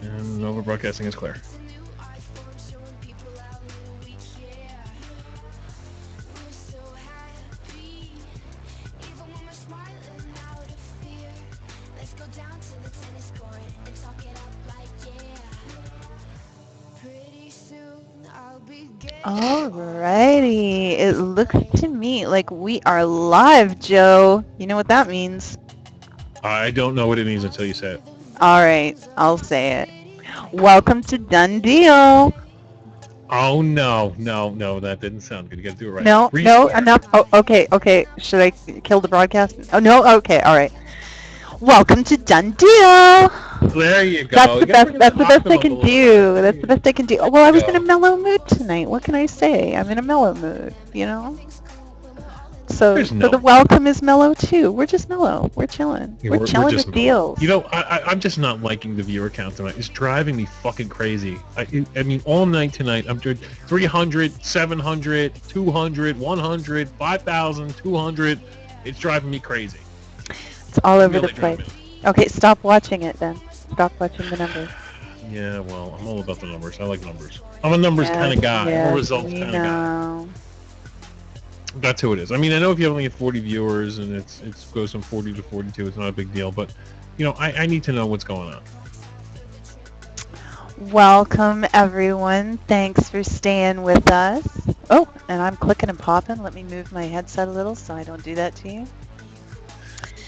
And Nova Broadcasting is clear. Alrighty, it looks to me like we are live, Joe. You know what that means? I don't know what it means until you say it. All right, I'll say it. Welcome to Done Deal. Oh no, that didn't sound good. You gotta do it right. No, no, Restart. enough. Oh, okay, okay. Should I kill the broadcast? Oh no. Okay, all right. Welcome to Done Deal. There you That's go. You the gotta best. bring it That's that the best I octave up a can little bit. do. That's the best I can do. Oh, There well, I you was in a go. mellow mood tonight. What can I say? I'm in a mellow mood. You know. So, There's so the no. welcome is mellow too. We're just mellow. We're chilling. Yeah, We're we're chilling just with mellow. deals. You know, I'm just not liking the viewer count tonight. It's driving me fucking crazy. I mean, all night tonight, I'm doing 300, 700, 200, 100, 5,000, 200. It's driving me crazy. It's all over the Really place. driving me. Okay, stop watching it then. Stop watching the numbers. Yeah, well, I'm all about the numbers. I like numbers. I'm a numbers kind Yes, of guy. I'm a yes, results we kind of guy. know. That's who it is. I mean, I know if you only get 40 viewers and it goes from 40 to 42, it's not a big deal. But, you know, I need to know what's going on. Welcome, everyone. Thanks for staying with us. Oh, and I'm clicking and popping. Let me move my headset a little so I don't do that to you.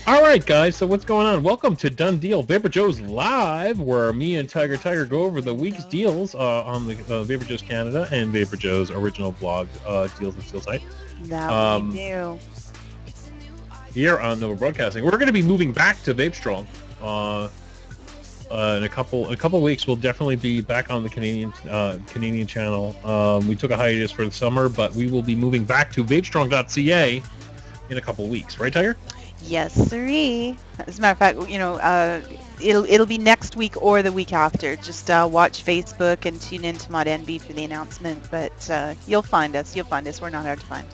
All right, guys. So what's going on? Welcome to Done Deal, VaporJoe's live, where me and TygerTyger go over the week's deals on the VaporJoe's Canada and VaporJoe's original blog, Deals and Steel site. That we do. Here on Nova Broadcasting, we're going to be moving back to VapeStrong. In a couple weeks, we'll definitely be back on the Canadian channel. We took a hiatus for the summer, but we will be moving back to VapeStrong.ca in a couple weeks, right, Tiger? Yes, siree. As a matter of fact, you know, it'll be next week or the week after. Just watch Facebook and tune into Mod NB for the announcement. But you'll find us. You'll find us. We're not hard to find.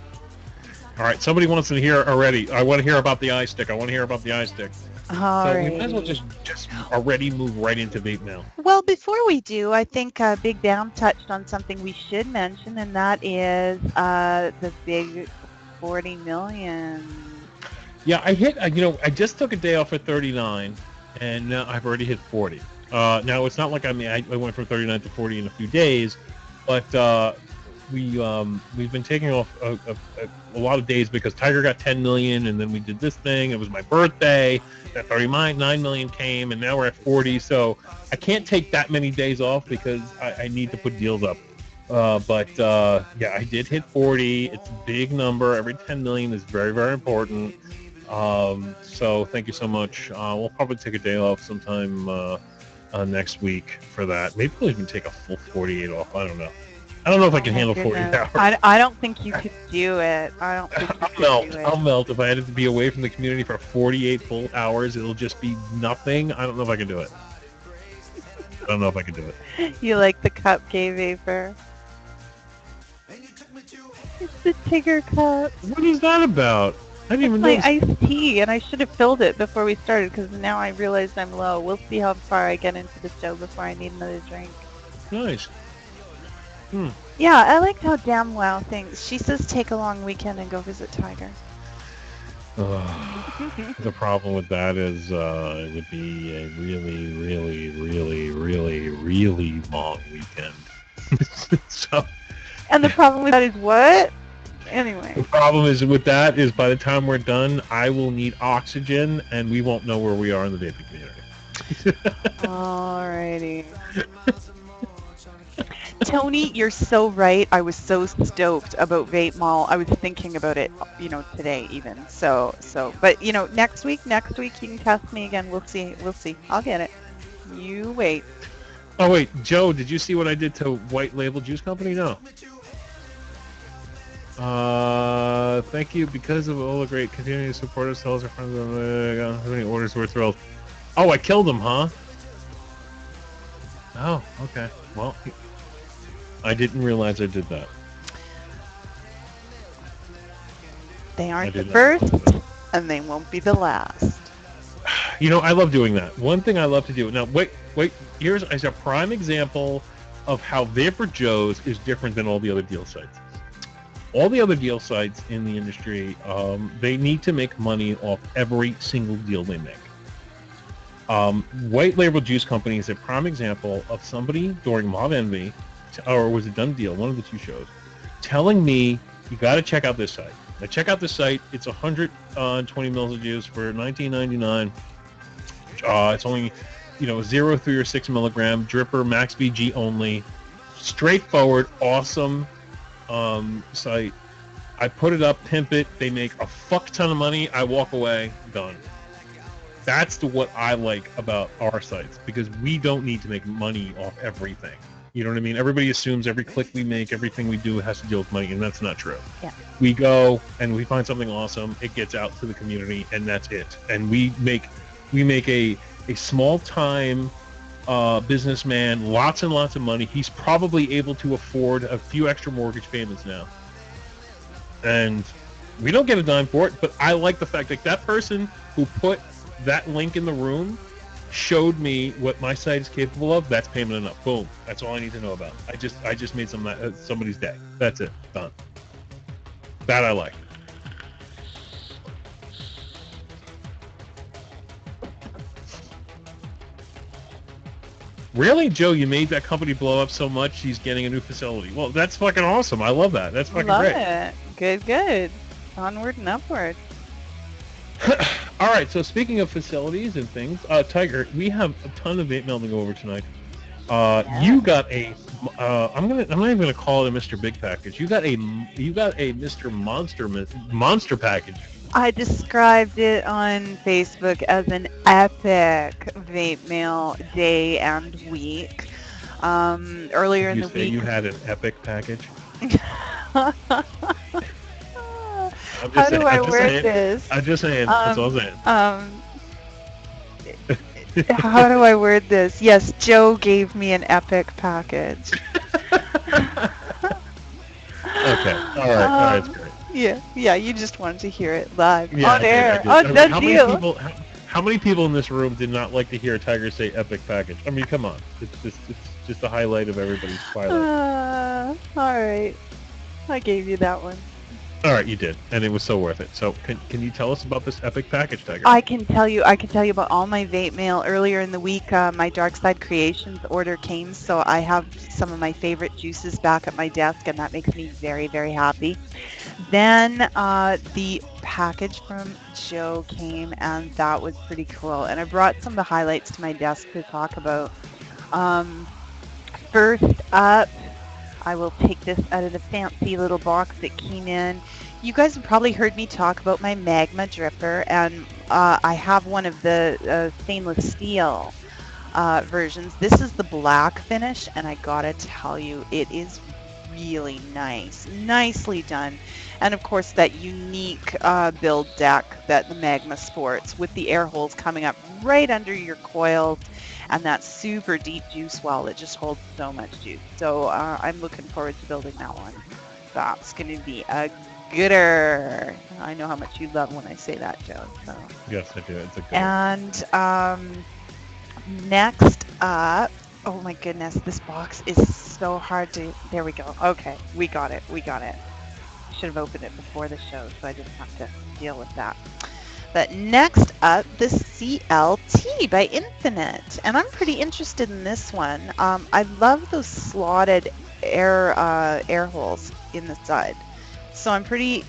All right. Somebody wants to hear already. I want to hear about the iStick. I want to hear about the iStick. So we might as well just already move right into vape now. Well, before we do, I think Big Bam touched on something we should mention, and that is the big 40 million. Yeah, I hit. I just took a day off at 39, and now I've already hit 40. Now it's not like I went from 39 to 40 in a few days, but we've been taking off a lot of days because Tiger got 10 million, and then we did this thing. It was my birthday. That 39 million came, and now we're at 40. So I can't take that many days off because I need to put deals up. But yeah, I did hit 40. It's a big number. Every 10 million is very, very important. So thank you so much. We'll probably take a day off sometime next week for that. Maybe we'll even take a full 48 off. I don't know. I don't know if I can handle 40 hours. I don't think you could do it. I don't think you could do it. I'll melt. If I had to be away from the community for 48 full hours, it'll just be nothing. I don't know if I can do it. I don't know if I can do it. You like the cupcake vapor? It's the Tigger cup. What is that about? I didn't even My notice. iced tea, and I should have filled it before we started because now I realized I'm low. We'll see how far I get into the show before I need another drink. Nice. Yeah, I liked how Damn Wow thinks. She says take a long weekend and go visit Tiger. The problem with that is it would be a really, really, really, really, really long weekend. So And the problem with that is what? Anyway. the problem is with that is by the time we're done, I will need oxygen, and we won't know where we are in the vaping community. Alrighty. Tony, you're so right. I was so stoked about Vape Mall. I was thinking about it, you know, today even. But you know, next week you can test me again. We'll see. I'll get it. You wait. Oh wait, Joe, did you see what I did to White Label Juice Company? No. Thank you because of all the great continuing support us. Tell us our friends how many orders we're thrilled. Oh, I killed him, huh? Oh, okay. Well, I didn't realize I did that. They aren't the first, and they won't be the last. You know, I love doing that. One thing I love to do. Now, wait. Here's a prime example of how VaporJoe's is different than all the other deal sites. All the other deal sites in the industry, they need to make money off every single deal they make. White label juice company is a prime example of somebody during Mob Envy, or was it Done Deal, one of the two shows, telling me, you got to check out this site. Now check out this site. It's 120 mils of juice for $19.99. It's only, 0, 3, or 6 milligram dripper, max BG only. Straightforward, awesome site. I put it up, pimp it. They make a fuck ton of money. I walk away, done. That's what I like about our sites, because we don't need to make money off everything. You know what I mean? Everybody assumes every click we make, everything we do has to deal with money, and that's not true. Yeah. We go and we find something awesome. It gets out to the community, and that's it. And we make a small time businessman lots and lots of money. He's probably able to afford a few extra mortgage payments now, and we don't get a dime for it. But I like the fact that that person who put that link in the room showed me what my site is capable of. That's payment enough. Boom. That's all I need to know about. I just made somebody's day. That's it. Done. That I like. Really, Joe? You made that company blow up so much she's getting a new facility. Well, that's fucking awesome. I love that. That's fucking Love great. it. Good. Onward and upward. All right. So speaking of facilities and things, Tiger, we have a ton of vape mail to go over tonight. You got a. I'm not even gonna call it a Mr. Big package. You got a Mr. Monster package. I described it on Facebook as an epic vape mail day and week. Earlier in the week. You had an epic package. How do I word this? I'm just saying. That's all I'm saying. How do I word this? Yes, Joe gave me an epic package. Okay. All right. That's great. Yeah. You just wanted to hear it live Yeah, on air. I did. Done deal. How many people in this room did not like to hear Tiger say epic package? I mean, come on. It's just the highlight of everybody's twilight. All right. I gave you that one. All right, you did, and it was so worth it. So, can you tell us about this epic package, Tiger? I can tell you about all my vape mail. Earlier in the week, my Dark Side Creations order came, so I have some of my favorite juices back at my desk, and that makes me very, very happy. Then the package from Joe came, and that was pretty cool. And I brought some of the highlights to my desk to talk about. First up, I will take this out of the fancy little box that came in. You guys have probably heard me talk about my Magma dripper, and I have one of the stainless steel versions. This is the black finish, and I gotta tell you, it is really nice. Nicely done. And of course, that unique build deck that the Magma sports, with the air holes coming up right under your coils, and that super deep juice well that just holds so much juice. So I'm looking forward to building that one. That's going to be a gooder. I know how much you love when I say that, Joe. So. Yes, I do. It's a good And next up, oh my goodness, this box is so hard to, there we go. Okay, we got it. Should have opened it before the show, so I didn't have to deal with that. But next up, the CLT by Infinite, and I'm pretty interested in this one. I love those slotted air holes in the side, so I'm pretty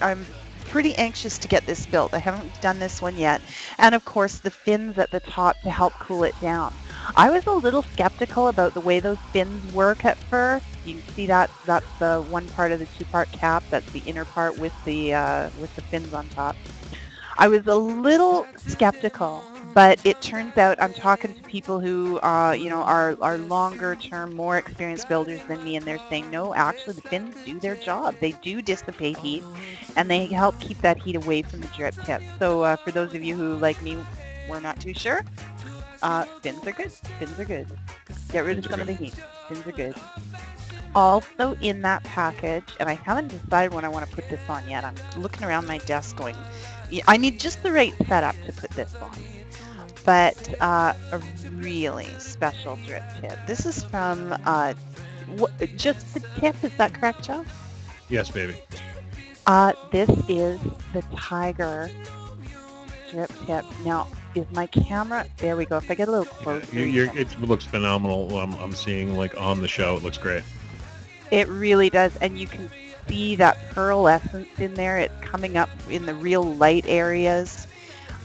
anxious to get this built. I haven't done this one yet, and of course the fins at the top to help cool it down. I was a little skeptical about the way those fins work at first. You can see that's the one part of the two-part cap. That's the inner part with the fins on top. I was a little skeptical, but it turns out I'm talking to people who, are longer term, more experienced builders than me, and they're saying, no, actually the fins do their job. They do dissipate heat, and they help keep that heat away from the drip tip. So for those of you who, like me, were not too sure, fins are good. Fins are good. Get rid of some of the heat. Fins are good. Also in that package, and I haven't decided when I want to put this on yet. I'm looking around my desk going, I need just the right setup to put this on. but a really special drip tip. This is from just the tip. Is that correct, Joe? Yes, baby. This is the Tiger drip tip. Now, is my camera? There we go. If I get a little closer, It looks phenomenal. I'm seeing like on the show. It looks great. It really does, and you can see that pearl essence in there. It's coming up in the real light areas.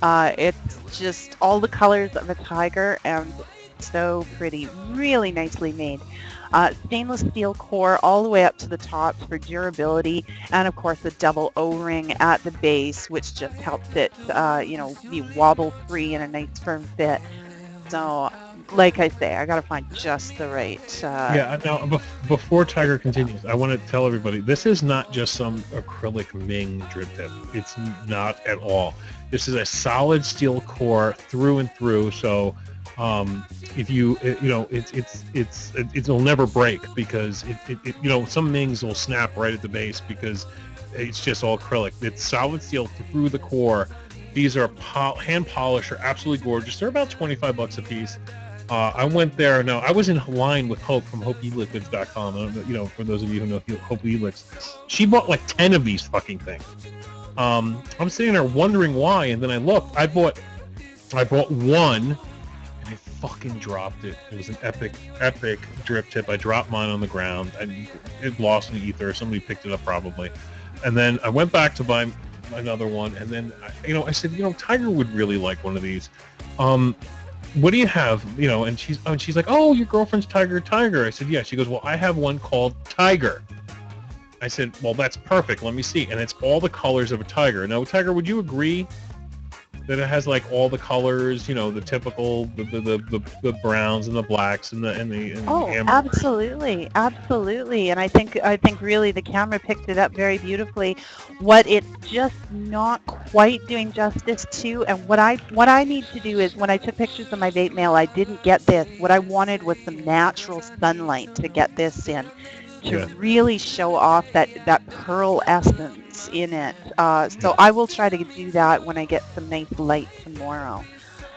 It's just all the colors of a tiger and so pretty, really nicely made. Stainless steel core all the way up to the top for durability, and of course a double O-ring at the base, which just helps it, be wobble-free and a nice firm fit. So, like I say, I gotta find just the right. Now, before Tiger continues, I want to tell everybody this is not just some acrylic Ming drip tip. It's not at all. This is a solid steel core through and through. So, if it'll never break because some Mings will snap right at the base because it's just all acrylic. It's solid steel through the core. These are hand polished, are absolutely gorgeous. They're about $25 a piece. I went there. Now, I was in line with Hope from HopeEliquids.com. For those of you who know Hope Eliquids, she bought like 10 of these fucking things. I'm sitting there wondering why, and then I looked. I bought one, and I fucking dropped it. It was an epic drip tip. I dropped mine on the ground. It lost in the ether. Somebody picked it up probably. And then I went back to buy another one, and then I said, Tiger would really like one of these. What do you have? And she's like, oh, your girlfriend's TygerTyger. I said, yeah. She goes, well, I have one called Tiger. I said, well, that's perfect. Let me see. And it's all the colors of a tiger. Now, Tiger, would you agree that it has like all the colors, the typical, the browns and the blacks and the amber? Absolutely, and I think really the camera picked it up very beautifully. What it's just not quite doing justice to, and what I need to do is when I took pictures of my vape mail, I didn't get this. What I wanted was some natural sunlight to get this in. To really show off that pearl essence in it. So I will try to do that when I get some nice light tomorrow.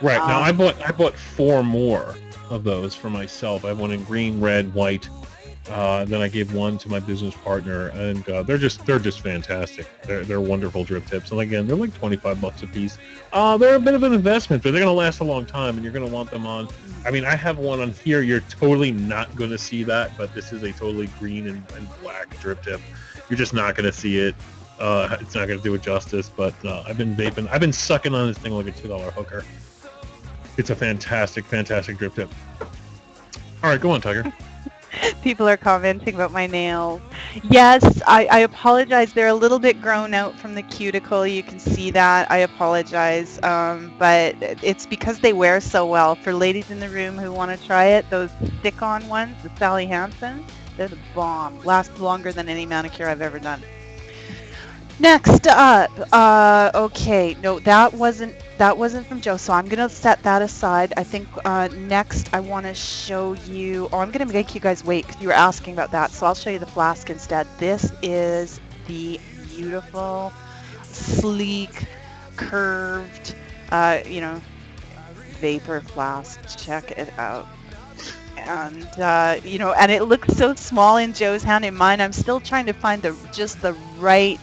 Right. Now I bought 4 more of those for myself. I have one in green, red, white. Then I gave one to my business partner, and they're just fantastic. They're wonderful drip tips, and again, they're like $25 a piece. They're a bit of an investment, but they're going to last a long time, and you're going to want them on. I mean, I have one on here. You're totally not going to see that, but this is a totally green and black drip tip. You're just not going to see it. It's not going to do it justice. But I've been vaping. I've been sucking on this thing like a $2 hooker. It's a fantastic drip tip. All right, go on, Tiger. People are commenting about my nails. Yes, I apologize. They're a little bit grown out from the cuticle. You can see that. I apologize. But it's because they wear so well. For ladies in the room who want to try it, those stick-on ones, the Sally Hansen, they're the bomb. Last longer than any manicure I've ever done. Next up, okay, no, that wasn't from Joe, so I'm gonna set that aside. I think next I want to show you. Oh, I'm gonna make you guys wait because you were asking about that, so I'll show you the flask instead. This is the beautiful, sleek, curved, vapor flask. Check it out. And and it looks so small in Joe's hand. In mine, I'm still trying to find the right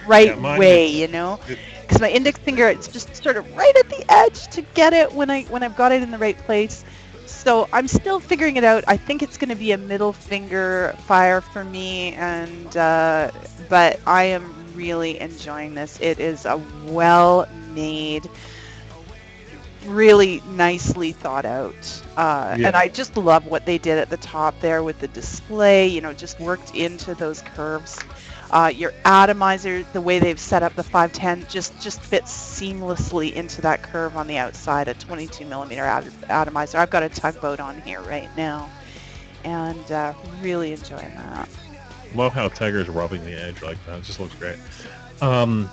way, because my index finger, it's just sort of right at the edge to get it when I've got it in the right place. So I'm still figuring it out. I think it's going to be a middle finger fire for me, and but I am really enjoying this. It is a well-made, really nicely thought out, and I just love what they did at the top there with the display. Just worked into those curves. Your atomizer, the way they've set up the 510, just fits seamlessly into that curve on the outside. A 22 millimeter atomizer. I've got a tugboat on here right now, and really enjoying that. Love how Tiger's rubbing the edge like that. It just looks great. And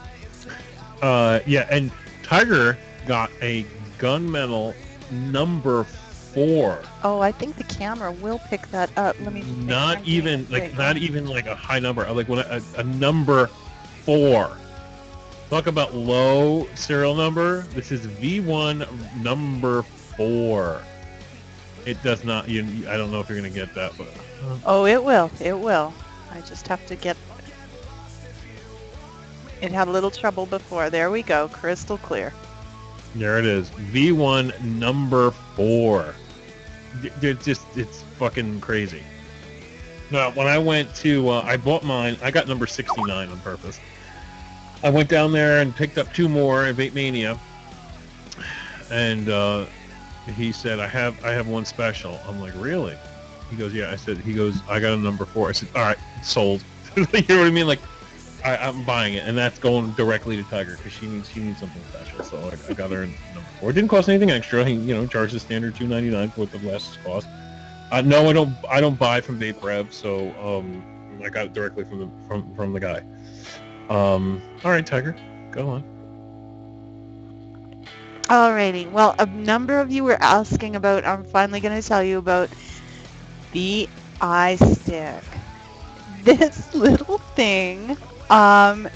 Tiger got a gunmetal number 4. Oh, I think the camera will pick that up. Let me. Not even like a high number. Like when a number 4. Talk about low serial number. This is V1 number 4. It does not. I don't know if you're gonna get that, but. Oh, it will. It will. I just have to get. It had a little trouble before. There we go. Crystal clear. There it is. V1 number 4. It's fucking crazy. Now, when I went to, I bought mine. I got number 69 on purpose. I went down there and picked up 2 more at Vape Mania, and he said, I have one special. I'm like, really? He goes, yeah. He goes, I got a number 4. I said, all right, sold. You know what I mean? Like, I'm buying it, and that's going directly to Tiger because she needs something special. So I got her in number 4. It didn't cost anything extra. He charged the standard $2.99 for what the glasses cost. No, I don't buy from Vape Rev, so I got it directly from the guy. All right, Tiger, go on. Alrighty. Well, a number of you were asking about. I'm finally going to tell you about the e-cig. This little thing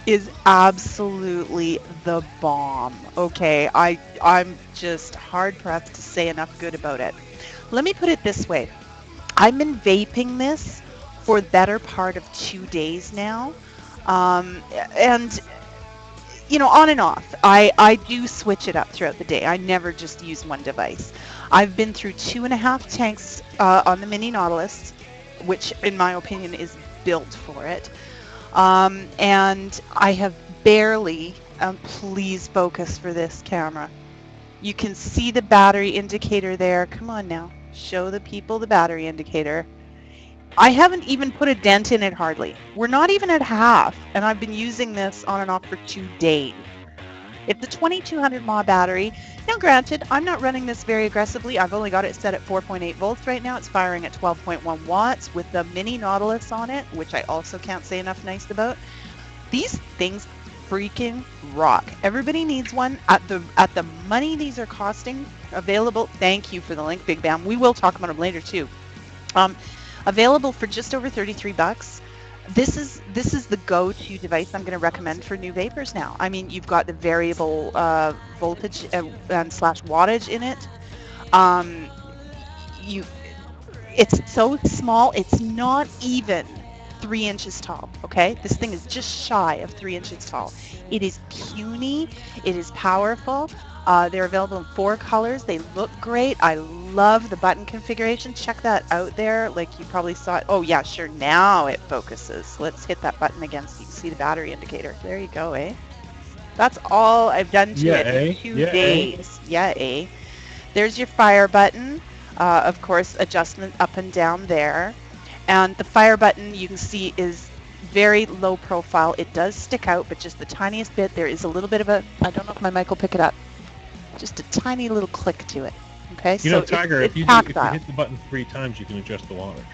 is absolutely the bomb. Okay, I'm just hard pressed to say enough good about it. Let me put it this way. I've been vaping this for the better part of 2 days now. And on and off. I do switch it up throughout the day. I never just use one device. I've been through 2.5 tanks on the Mini Nautilus, which in my opinion is built for it. And I have barely, please focus for this camera. You can see the battery indicator there. Come on now, show the people the battery indicator. I haven't even put a dent in it hardly. We're not even at half, and I've been using this on and off for 2 days. It's a 2200 mAh battery. Now granted, I'm not running this very aggressively. I've only got it set at 4.8 volts right now. It's firing at 12.1 watts with the Mini Nautilus on it, which I also can't say enough nice about. These things freaking rock. Everybody needs one at the money these are costing. Available. Thank you for the link, Big Bam. We will talk about them later too. Available for just over $33. This is the go-to device I'm going to recommend for new vapors now. I mean, you've got the variable voltage and slash wattage in it. It's so small. It's not even 3 inches tall. Okay, this thing is just shy of 3 inches tall. It is puny. It is powerful. They're available in 4 colors. They look great. I love the button configuration. Check that out there. Like you probably saw it. Oh yeah, sure. Now it focuses. Let's hit that button again so you can see the battery indicator. There you go, eh? That's all I've done to it in 2 days. Yeah, eh? There's your fire button. Of course, adjustment up and down there. And the fire button you can see is very low profile. It does stick out, but just the tiniest bit. There is a little bit of a, I don't know if my mic will pick it up, just a tiny little click to it. Okay, so Tiger, if you hit the button 3 times, you can adjust the wattage.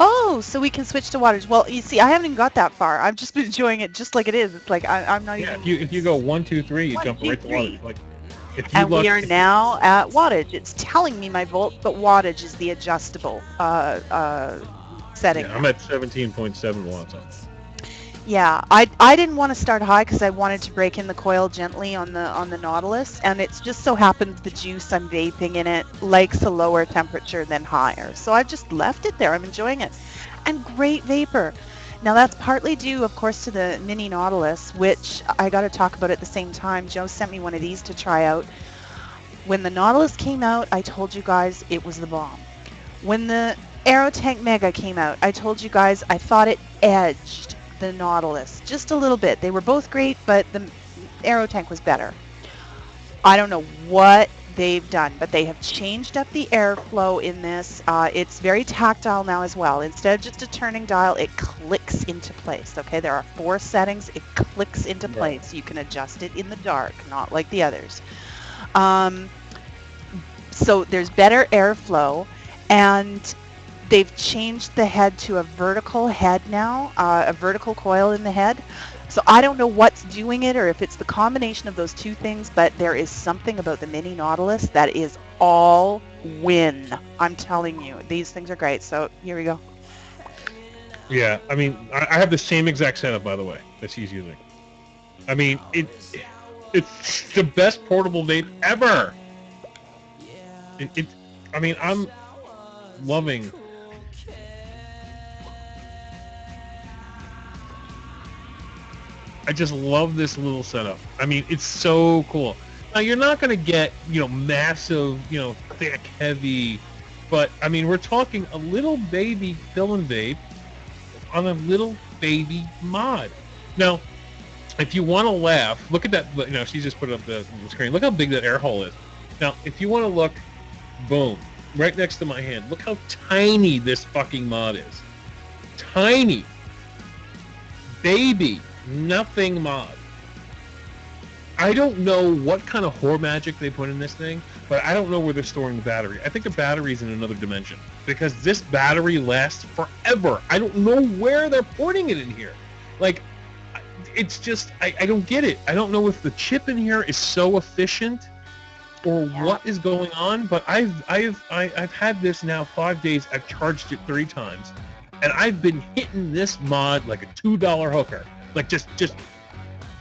Oh, so we can switch to wattage. Well, you see, I haven't even got that far. I've just been enjoying it just like it is. It's like I'm not even. Yeah, if you go 1, 2, 3, you jump right to wattage. Like, we are now at wattage. It's telling me my volt, but wattage is the adjustable setting. Yeah, I'm at 17.7 watts on. Yeah, I didn't want to start high because I wanted to break in the coil gently on the Nautilus, and it's just so happens the juice I'm vaping in it likes a lower temperature than higher. So I've just left it there. I'm enjoying it. And great vapor. Now that's partly due, of course, to the Mini Nautilus, which I got to talk about at the same time. Joe sent me one of these to try out. When the Nautilus came out, I told you guys it was the bomb. When the Aerotank Mega came out, I told you guys I thought it edged the Nautilus just a little bit. They were both great, but the Aerotank was better. I don't know what they've done, but they have changed up the airflow in this. It's very tactile now as well. Instead of just a turning dial, it clicks into place. Okay, there are 4 settings. It clicks into place. You can adjust it in the dark, not like the others. So there's better airflow, and they've changed the head to a vertical head now, a vertical coil in the head. So I don't know what's doing it or if it's the combination of those 2 things, but there is something about the Mini Nautilus that is all win. I'm telling you, these things are great. So here we go. Yeah, I mean, I have the same exact setup, by the way, that she's using. I mean, it's the best portable vape ever. I mean, I'm loving. I just love this little setup. I mean, it's so cool. Now, you're not going to get, massive, thick, heavy, but, I mean, we're talking a little baby fill and vape on a little baby mod. Now, if you want to laugh, look at that, she just put it up the screen. Look how big that air hole is. Now, if you want to look, boom, right next to my hand, look how tiny this fucking mod is. Tiny. Baby. Nothing mod. I don't know what kind of whore magic they put in this thing, but I don't know where they're storing the battery. I think the battery's in another dimension, because this battery lasts forever. I don't know where they're putting it in here. Like, it's just, I don't get it. I don't know if the chip in here is so efficient or what is going on, but I've had this now 5 days. I've charged it 3 times, and I've been hitting this mod like a $2 hooker. Like, just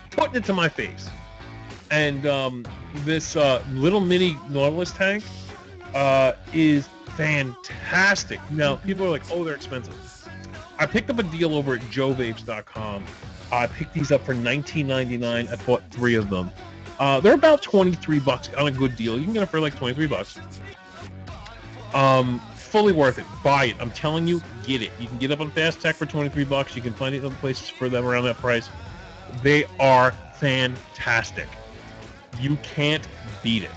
putting it to my face. And this little mini Nautilus tank is fantastic. Now, people are like, oh, they're expensive. I picked up a deal over at joevapes.com. I picked these up for $19.99. I bought 3 of them. They're about $23 on a good deal. You can get them for like $23. Fully worth it. Buy it. I'm telling you, get it. You can get up on Fast Tech for $23. You can find it in other places for them around that price. They are fantastic. You can't beat it.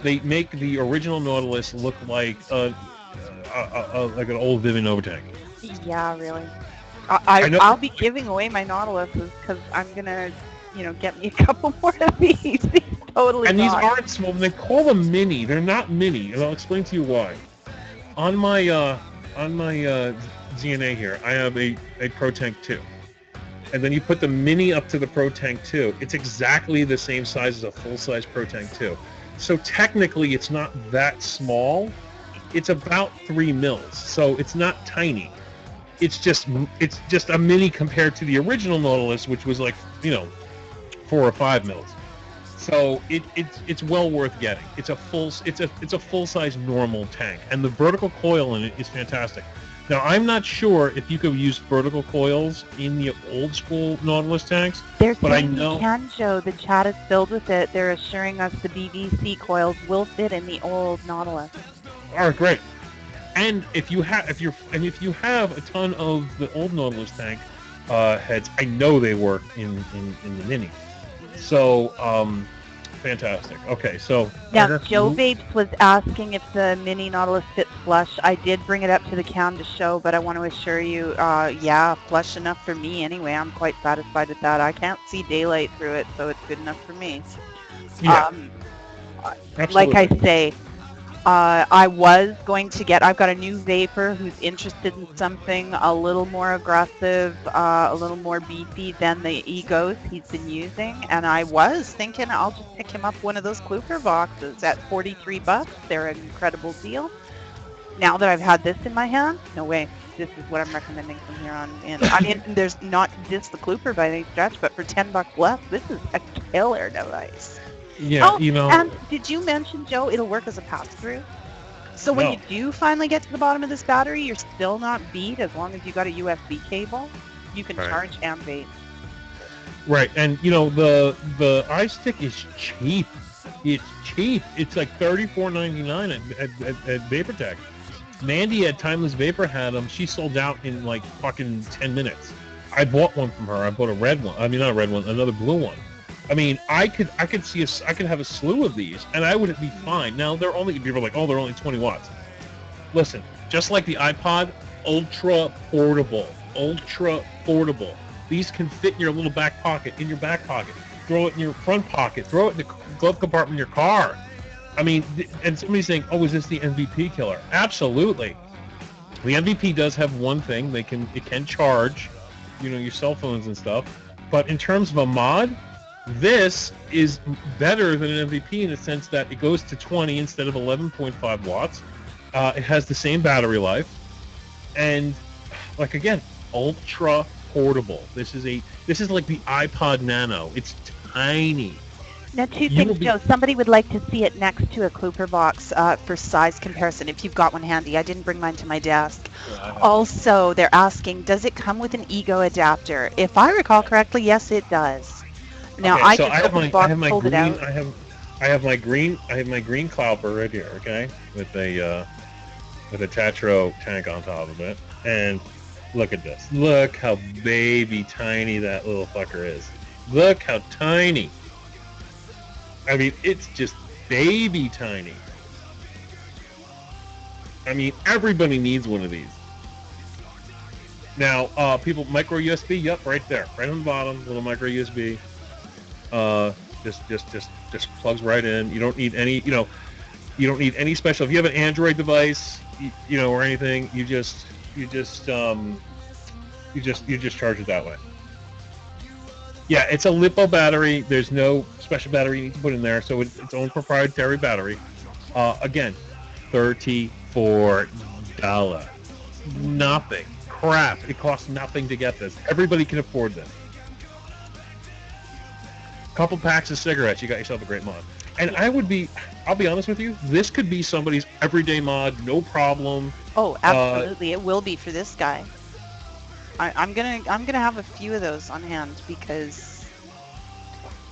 They make the original Nautilus look like like an old Vivian tank. Yeah, really. I'll be giving away my Nautiluses because I'm gonna, get me a couple more of these. Totally. And these aren't small. They call them mini. They're not mini, and I'll explain to you why. On my ZNA here, I have a Pro Tank 2. And then you put the mini up to the Pro Tank 2. It's exactly the same size as a full-size Pro Tank 2. So technically, it's not that small. It's about 3 mils, so it's not tiny. It's just a mini compared to the original Nautilus, which was like 4 or 5 mils. So it's well worth getting. It's a full-size normal tank, and the vertical coil in it is fantastic. Now, I'm not sure if you could use vertical coils in the old school Nautilus tanks, but I know you can, Joe. The chat is filled with it. They're assuring us the BBC coils will fit in the old Nautilus. All right, great. And if you have a ton of the old Nautilus tank heads, I know they work in the mini. So, fantastic. Okay, so now Joe Vapes was asking if the mini Nautilus fits flush. I did bring it up to the cam to show, but I want to assure you, yeah, flush enough for me anyway. I'm quite satisfied with that. I can't see daylight through it, so it's good enough for me. Yeah. Like I say, I was going to get, I've got a new vapor who's interested in something a little more aggressive, a little more beefy than the Egos he's been using, and I was thinking I'll just pick him up one of those Kluper boxes at $43. They're an incredible deal. Now that I've had this in my hand, no way. This is what I'm recommending from here on in. I mean, there's not this the Kluper by any stretch, but for $10 less, this is a killer device. Yeah, and did you mention, Joe, it'll work as a pass-through? So when you do finally get to the bottom of this battery, you're still not beat as long as you got a USB cable. You can charge and vape. Right, and the iStick is cheap. It's cheap. It's like $34.99 at VaporTech. Mandy at Timeless Vapor had them. She sold out in like fucking 10 minutes. I bought one from her. I bought a red one. I mean, not a red one, another blue one. I mean, I could have a slew of these, and I would be fine. Now, people are like, oh, they're only 20 watts. Listen, just like the iPod, ultra portable. These can fit in your little back pocket, throw it in your front pocket, throw it in the glove compartment in your car. I mean, and somebody's saying, oh, is this the MVP killer? Absolutely. The MVP does have one thing. It can charge, your cell phones and stuff. But in terms of a mod, this is better than an MVP in the sense that it goes to 20 instead of 11.5 watts. It has the same battery life, and like again, ultra portable. This is like the iPod Nano. It's tiny. Now, two things, Joe. Somebody would like to see it next to a Cooper box for size comparison, if you've got one handy. I didn't bring mine to my desk. Yeah, also, they're asking, does it come with an ego adapter? If I recall correctly, yes, it does. Now, okay, I so just opened the box, pulled it out. I have my green Clopper right here, okay, with a Tatro tank on top of it, and look at this. Look how baby tiny that little fucker is. Look how tiny. I mean, it's just baby tiny. I mean, everybody needs one of these. Now, people, micro USB, yep, right there, right on the bottom, little micro USB. Just plugs right in. You don't need any, you don't need any special. If you have an Android device, or anything, you just charge it that way. Yeah, it's a LiPo battery. There's no special battery you need to put in there, so it's its own proprietary battery. Again, $34. Nothing. Crap. It costs nothing to get this. Everybody can afford this. Couple packs of cigarettes, you got yourself a great mod. And I'll be honest with you, this could be somebody's everyday mod, no problem. Oh, absolutely, it will be for this guy. I'm gonna have a few of those on hand because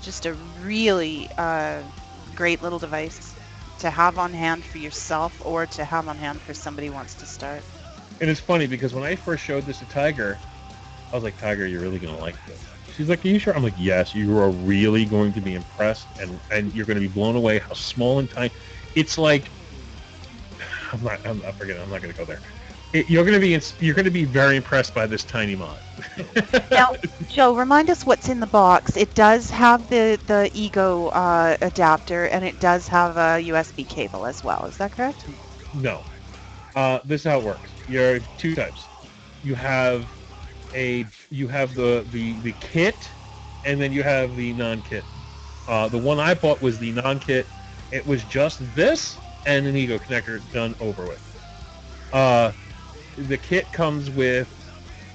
just a really great little device to have on hand for yourself or to have on hand for somebody who wants to start. And it's funny because when I first showed this to Tiger, I was like, Tiger, you're really gonna like this. She's like, are you sure? I'm like, yes, you are really going to be impressed, and you're going to be blown away how small and tiny. It's like, I'm not going to go there. You're going to be very impressed by this tiny mod. Now, Joe, remind us what's in the box. It does have the Ego adapter, and it does have a USB cable as well. Is that correct? No. This is how it works. You have two types. You have the kit, and then you have the non-kit. The one I bought was the non-kit. It was just this and an Ego connector done over with. The kit comes with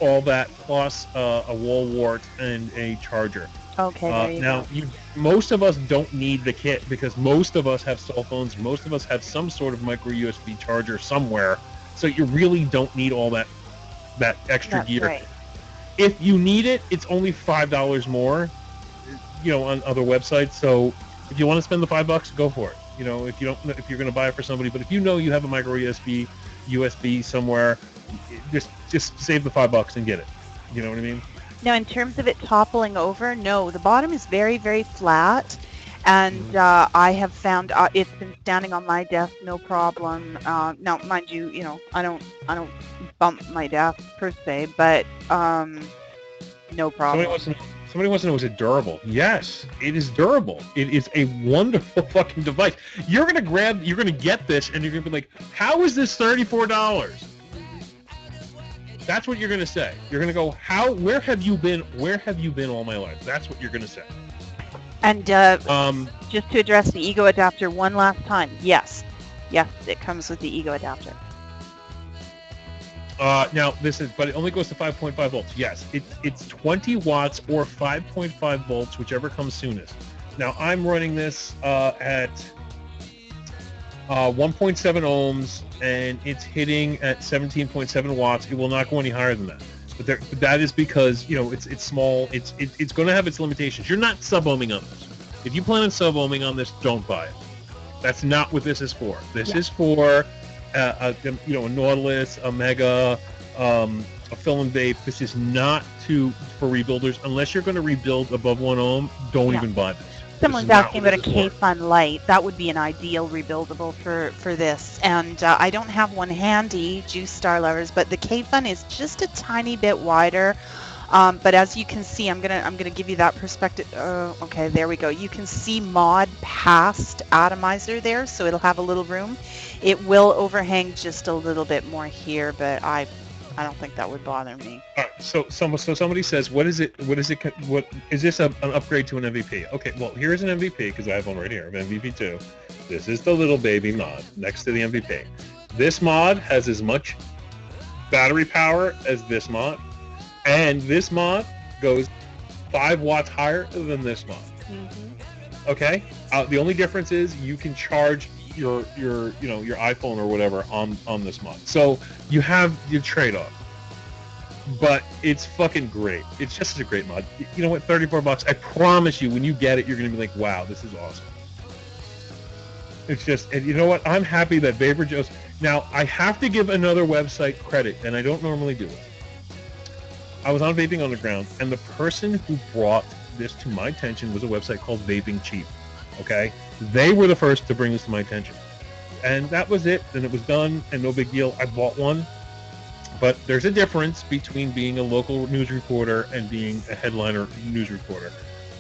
all that plus a wall wart and a charger. Okay, there you now, go. Most of us don't need the kit because most of us have cell phones. Most of us have some sort of micro USB charger somewhere, so you really don't need all that extra That's gear. Right. If you need it, it's only $5 more, on other websites. So if you want to spend the $5, go for it. If you're going to buy it for somebody, but if you have a micro USB somewhere, just save the $5 and get it. You know what I mean? Now, in terms of it toppling over, no, the bottom is very, very flat, and I have found it's been standing on my desk, no problem. Now, mind you, I don't bump my desk per se, but no problem. Somebody wants to know, is it durable? Yes, it is durable. It is a wonderful fucking device. You're gonna get this, and you're gonna be like, how is this $34? That's what you're gonna say. You're gonna go, where have you been? Where have you been all my life? That's what you're gonna say. And just to address the Ego adapter one last time, yes, it comes with the Ego adapter. Now but it only goes to 5.5 volts. Yes, it's 20 watts or 5.5 volts, whichever comes soonest. Now I'm running this at 1.7 ohms, and it's hitting at 17.7 watts. It will not go any higher than that. But that is because it's small. It's going to have its limitations. You're not sub-ohming on this. If you plan on sub-ohming on this, don't buy it. That's not what this is for. This is for a Nautilus, a Mega, a Fill and Vape. This is not for rebuilders. Unless you're going to rebuild above 1 ohm, don't even buy this. Someone's asking about a K-Fun Light. That would be an ideal rebuildable for this. And I don't have one handy, Juice Star lovers, but the K-Fun is just a tiny bit wider. But as you can see, I'm gonna give you that perspective. Okay, there we go. You can see mod past atomizer there, so it'll have a little room. It will overhang just a little bit more here, but I don't think that would bother me. All right, so somebody says, what is it? What is this an upgrade to an MVP? Okay, well, here's an MVP because I have one right here, MVP 2. This is the little baby mod next to the MVP. This mod has as much battery power as this mod, And this mod goes 5 watts higher than this mod. Okay? The only difference is you can charge your iPhone or whatever on this mod. So you have your trade-off. But it's fucking great. It's just a great mod. You know what? $34. I promise you, when you get it, you're gonna be like, "Wow, this is awesome." It's just, and you know what? I'm happy that VaporJoe's. Now I have to give another website credit, and I don't normally do it. I was on Vaping Underground, and the person who brought this to my attention was a website called Vaping Cheap. Okay, they were the first to bring this to my attention, and that was it. And it was done, and no big deal. I bought one. But there's a difference between being a local news reporter and being a headliner news reporter.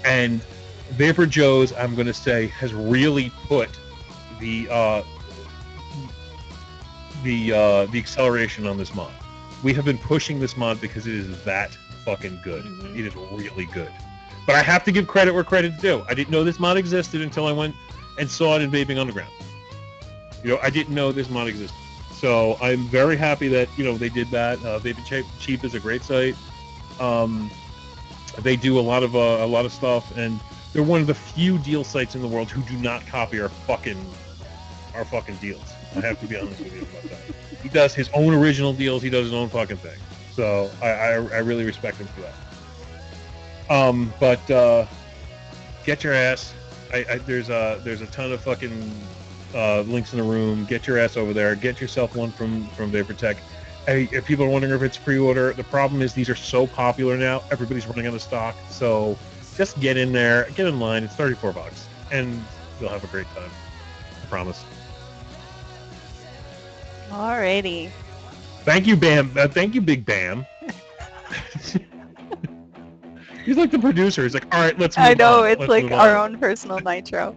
And VaporJoe's, I'm going to say, has really put the acceleration on this mod. We have been pushing this mod because it is that fucking good. Mm-hmm. It is really good. But I have to give credit where credit's due. I didn't know this mod existed until I went and saw it in Vaping Underground. I didn't know this mod existed. So I'm very happy that they did that. Vaping Cheap is a great site. They do a lot of stuff, and they're one of the few deal sites in the world who do not copy our fucking deals. I have to be honest with you about that. He does his own original deals. He does his own fucking thing. So I really respect him for that. But get your ass. There's a ton of fucking links in the room. Get your ass over there. Get yourself one from VaporTech. If people are wondering if it's pre-order, the problem is these are so popular now. Everybody's running out of stock. So just get in there, get in line. It's $34, and you'll have a great time. I promise. Alrighty. Thank you, Bam. Thank you, Big Bam. He's like the producer. He's like, all right, let's move on. I know, it's like our own personal nitro.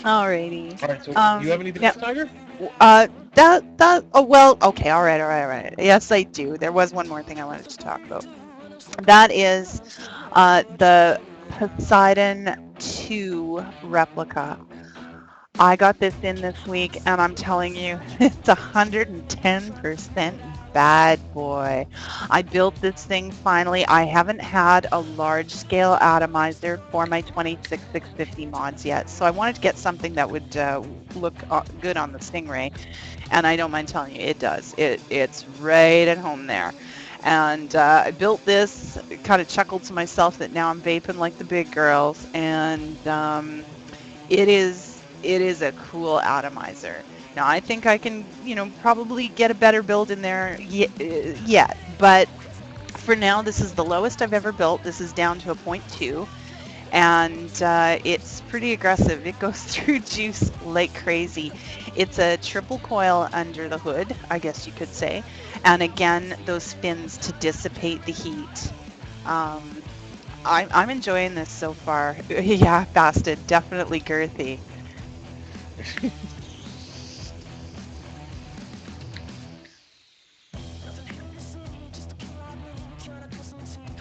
Alrighty. All right, so do you have anything else, Tiger? Okay, all right. Yes, I do. There was one more thing I wanted to talk about. That is the Poseidon 2 replica. I got this in this week, and I'm telling you, it's 110% bad boy. I built this thing finally. I haven't had a large-scale atomizer for my 26650 mods yet, so I wanted to get something that would look good on the Stingray, and I don't mind telling you, it does. It's right at home there. And I built this, kind of chuckled to myself that now I'm vaping like the big girls, and it is a cool atomizer. Now I think I can, probably get a better build in there yet, but for now this is the lowest I've ever built. This is down to a 0.2, and it's pretty aggressive. It goes through juice like crazy. It's a triple coil under the hood, I guess you could say, and again those fins to dissipate the heat. I'm enjoying this so far. Yeah, Bastard, definitely girthy.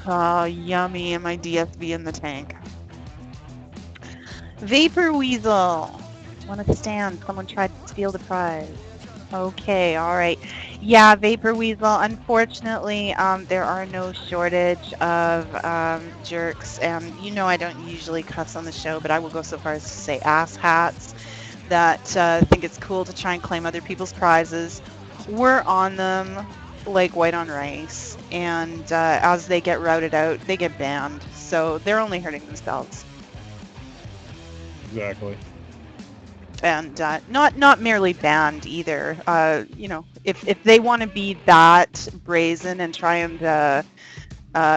Oh, yummy, and my DSV in the tank. Vapor Weasel. Want to stand? Someone tried to steal the prize. Okay, all right. Yeah, Vapor Weasel. Unfortunately, there are no shortage of jerks, and I don't usually cuss on the show, but I will go so far as to say ass hats that think it's cool to try and claim other people's prizes. We're on them like white on rice, and as they get routed out, they get banned. So they're only hurting themselves. Exactly. And not merely banned either. If they want to be that brazen and try and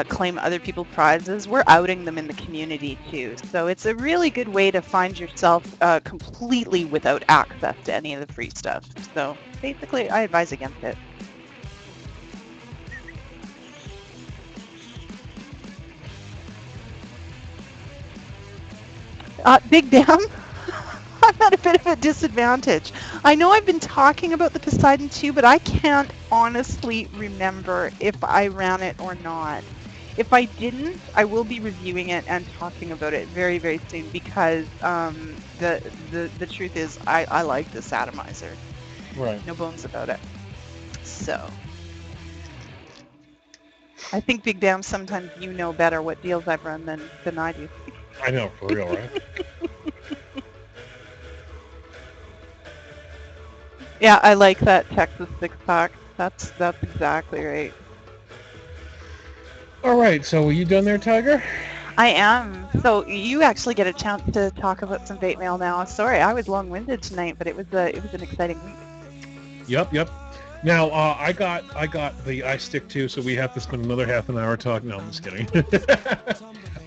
claim other people's prizes, we're outing them in the community too. So it's a really good way to find yourself completely without access to any of the free stuff. So basically, I advise against it. Big Bam, I'm at a bit of a disadvantage. I know I've been talking about the Poseidon 2, but I can't honestly remember if I ran it or not. If I didn't, I will be reviewing it and talking about it very, very soon, because the truth is I like this atomizer. Right. No bones about it. So I think, Big Bam, sometimes you know better what deals I've run than I do. I know, for real, right? Yeah, I like that Texas 6-pack. That's exactly right. All right, so are you done there, Tiger? I am. So you actually get a chance to talk about some vape mail now. Sorry, I was long-winded tonight, but it was an exciting week. Yep. Now, I got the iStick too, so we have to spend another half an hour talking. No, I'm just kidding.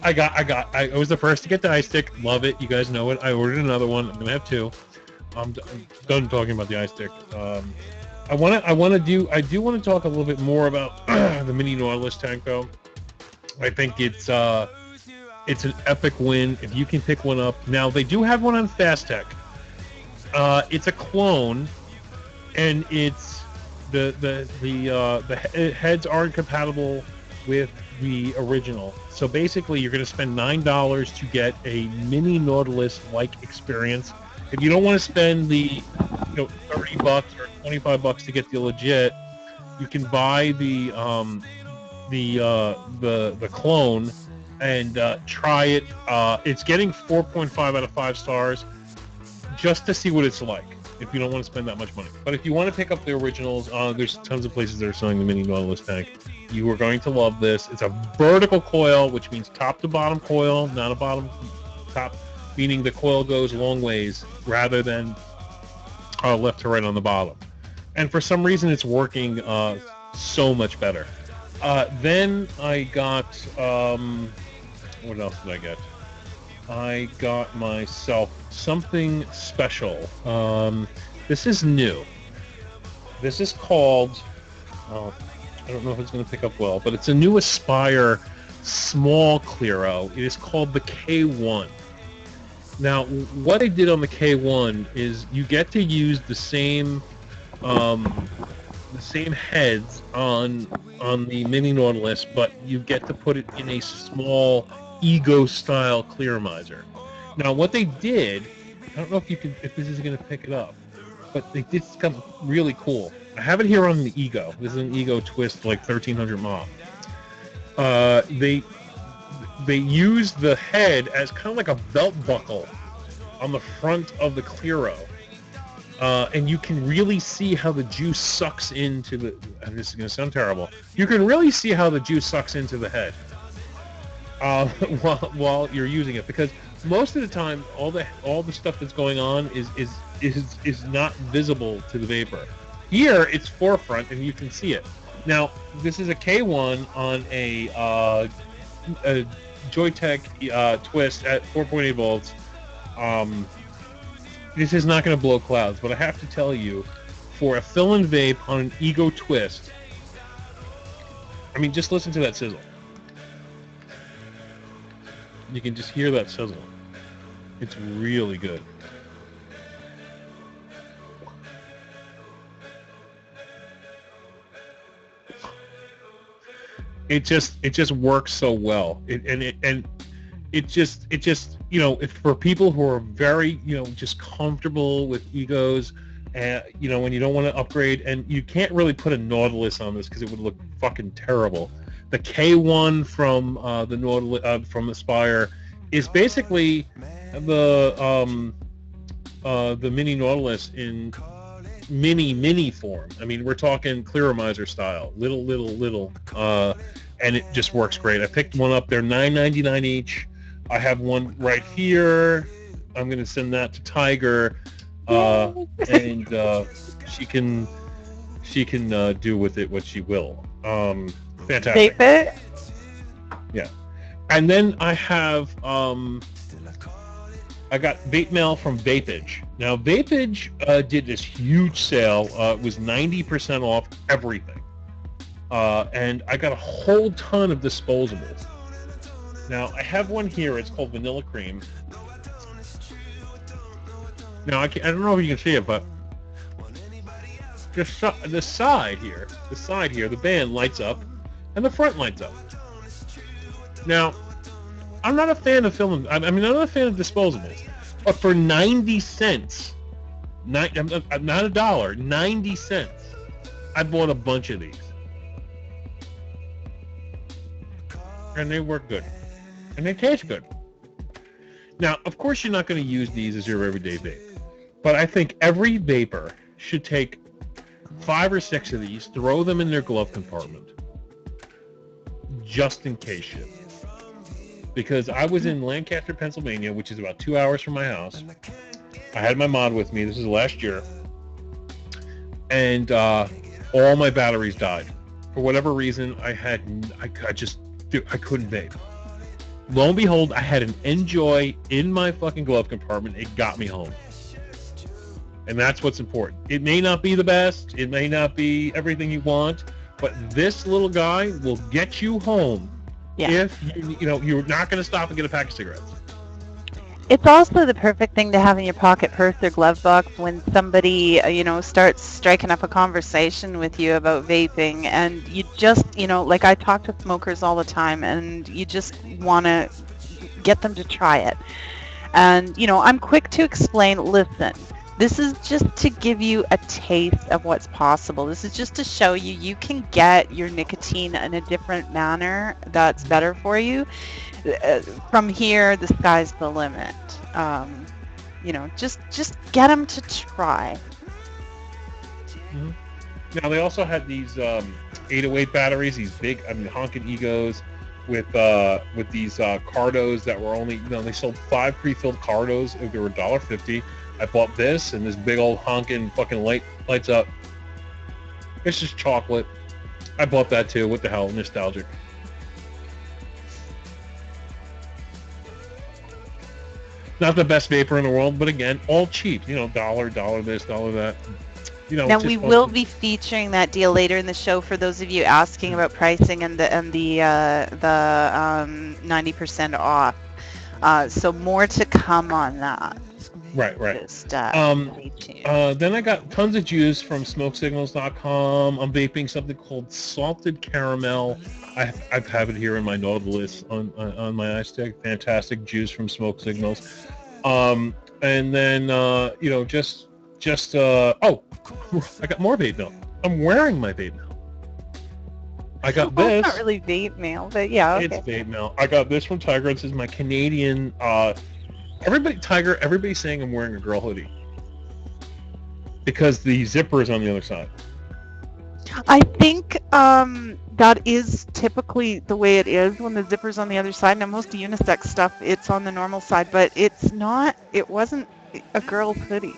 I was the first to get the iStick. Love it. You guys know it. I ordered another one. I'm gonna have two. I'm done talking about the iStick. I do want to talk a little bit more about the mini Nautilus tank though. I think it's an epic win if you can pick one up. Now they do have one on Fast Tech. It's a clone, and it's the heads aren't compatible with the original. So basically, you're going to spend $9 to get a mini Nautilus-like experience. If you don't want to spend the $30 or $25 to get the legit, you can buy the clone and try it. It's getting 4.5 out of 5 stars just to see what it's like. If you don't want to spend that much money. But if you want to pick up the originals, there's tons of places that are selling the mini Nautilus tank. You are going to love this. It's a vertical coil, which means top to bottom coil, not a bottom top, meaning the coil goes long ways rather than left to right on the bottom. And for some reason, it's working so much better. Then I got, what else did I get? I got myself something special. This is new. This is called, I don't know if it's going to pick up well, but it's a new Aspire small Clearo. It is called the K1. Now, what I did on the K1 is you get to use the same heads on the mini Nautilus, but you get to put it in a small Ego style clearomizer. Now what they did, I don't know if this is going to pick it up, but they did something really cool. I have it here on the Ego. This is an Ego Twist, like 1300 mAh. They used the head as kind of like a belt buckle on the front of the Clearo. And you can really see how the juice sucks into the, and this is going to sound terrible, you can really see how the juice sucks into the head while you're using it, because most of the time all the stuff that's going on is not visible to the vapor. Here it's forefront and you can see it. Now this is a K1 on a Joytech twist at 4.8 volts. This is not going to blow clouds, but I have to tell you, for a fill-in vape on an Ego Twist, I mean, just listen to that sizzle. You can just hear that sizzle. It's really good. It just works so well. It just if for people who are very just comfortable with Egos, and when you don't want to upgrade, and you can't really put a Nautilus on this because it would look fucking terrible. The K1 from the Nautilus from Aspire is basically the mini Nautilus in mini form. I mean, we're talking clearomizer style, little, and it just works great. I picked one up. They're $9.99 each. I have one right here. I'm going to send that to Tiger, and she can do with it what she will. Fantastic. Vape it? Yeah. And then I have I got vape mail from Vapage. Now Vapage did this huge sale. It was 90% off everything, and I got a whole ton of disposables. Now I have one here. It's called Vanilla Cream. Now I don't know if you can see it, but just the side here, the band lights up, and the front lights up. Now, I'm not a fan of film. I'm not a fan of disposables, but for 90 cents, I'm not $1, 90 cents, I bought a bunch of these, and they work good, and they taste good. Now, of course, you're not going to use these as your everyday vape, but I think every vapor should take 5 or 6 of these, throw them in their glove compartment, just in case shit. Because I was in Lancaster, Pennsylvania, which is about 2 hours from my house. I had my mod with me. This is last year. And all my batteries died. For whatever reason, I couldn't vape. Lo and behold, I had an Enjoy in my fucking glove compartment. It got me home. And that's what's important. It may not be the best. It may not be everything you want. But this little guy will get you home if you're not going to stop and get a pack of cigarettes. It's also the perfect thing to have in your pocket purse or glove box when somebody, starts striking up a conversation with you about vaping, and you just, like I talk to smokers all the time, and you just want to get them to try it. And, I'm quick to explain, listen, this is just to give you a taste of what's possible. This is just to show you can get your nicotine in a different manner that's better for you. From here, the sky's the limit. Just get them to try. Mm-hmm. Now, they also had these 808 batteries, these big, honking egos with these Cardos that were only, they sold 5 pre-filled Cardos. They were $1.50. I bought this, and this big old honking fucking lights up. It's just chocolate. I bought that too. What the hell? Nostalgic. Not the best vapor in the world, but again, all cheap. Dollar this, dollar that. Now we will be featuring that deal later in the show for those of you asking about pricing and the 90% off. So more to come on that. Right. Just, then I got tons of juice from smokesignals.com. I'm vaping something called salted caramel. I have it here in my Nautilus on my iStick. Fantastic juice from Smoke Signals. And then I got more vape mail. I'm wearing my vape mail. I got this. It's not really vape mail, but yeah, okay. It's vape mail. I got this from Tiger. This is my Canadian. Everybody's saying I'm wearing a girl hoodie because the zipper is on the other side. I think that is typically the way it is when the zipper's on the other side. Now, most unisex stuff, it's on the normal side, but it wasn't a girl's hoodie.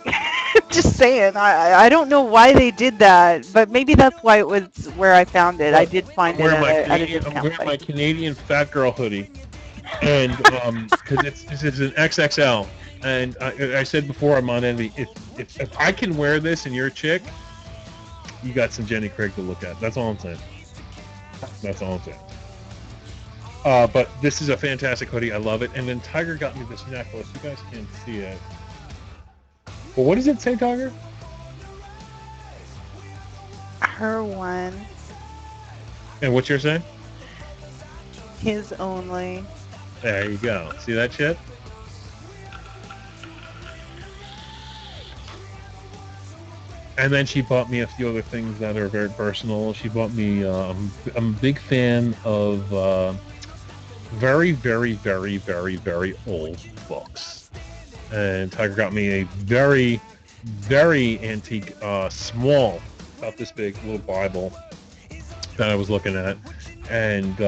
Just saying. I don't know why they did that, but maybe that's why it was where I found it. I did find it at a discount. I'm wearing my Canadian fat girl hoodie. And because it's an XXL, and I said before I'm on Envy, if I can wear this and you're a chick, you got some Jenny Craig to look at. That's all I'm saying. But this is a fantastic hoodie. I love it. And then Tiger got me this necklace. You guys can't see it. But what does it say, Tiger? Her one. And what's yours saying? His only. There you go. See that shit? And then she bought me a few other things that are very personal. She bought me, I'm a big fan of very, very, very, very, very old books. And Tiger got me a very, very antique, small, about this big, little Bible that I was looking at. And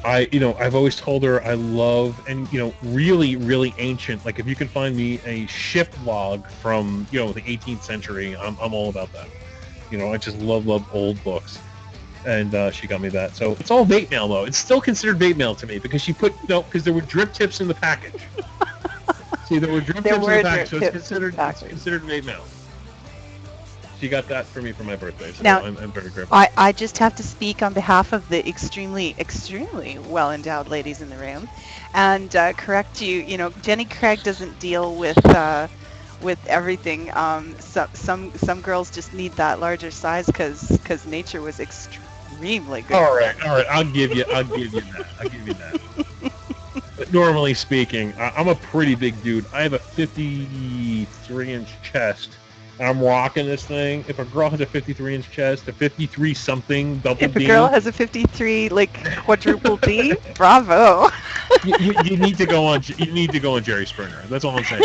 I've always told her I love, and really, really ancient. Like if you can find me a ship log from the 18th century, I'm all about that. I just love old books, and she got me that. So it's all vape mail though. It's still considered vape mail to me because she put because there were drip tips in the package. See, there were drip tips in the package, so it's considered vape mail. She got that for me for my birthday, so now, I'm very grateful. I just have to speak on behalf of the extremely, extremely well-endowed ladies in the room and correct you. Jenny Craig doesn't deal with everything. Some girls just need that larger size because nature was extremely good. All right. I'll give you that. But normally speaking, I'm a pretty big dude. I have a 53-inch chest. I'm rocking this thing. If a girl has a 53-inch chest, a 53 something double If a D, girl has a 53 like quadruple D, bravo. you need to go on. You need to go on Jerry Springer. That's all I'm saying.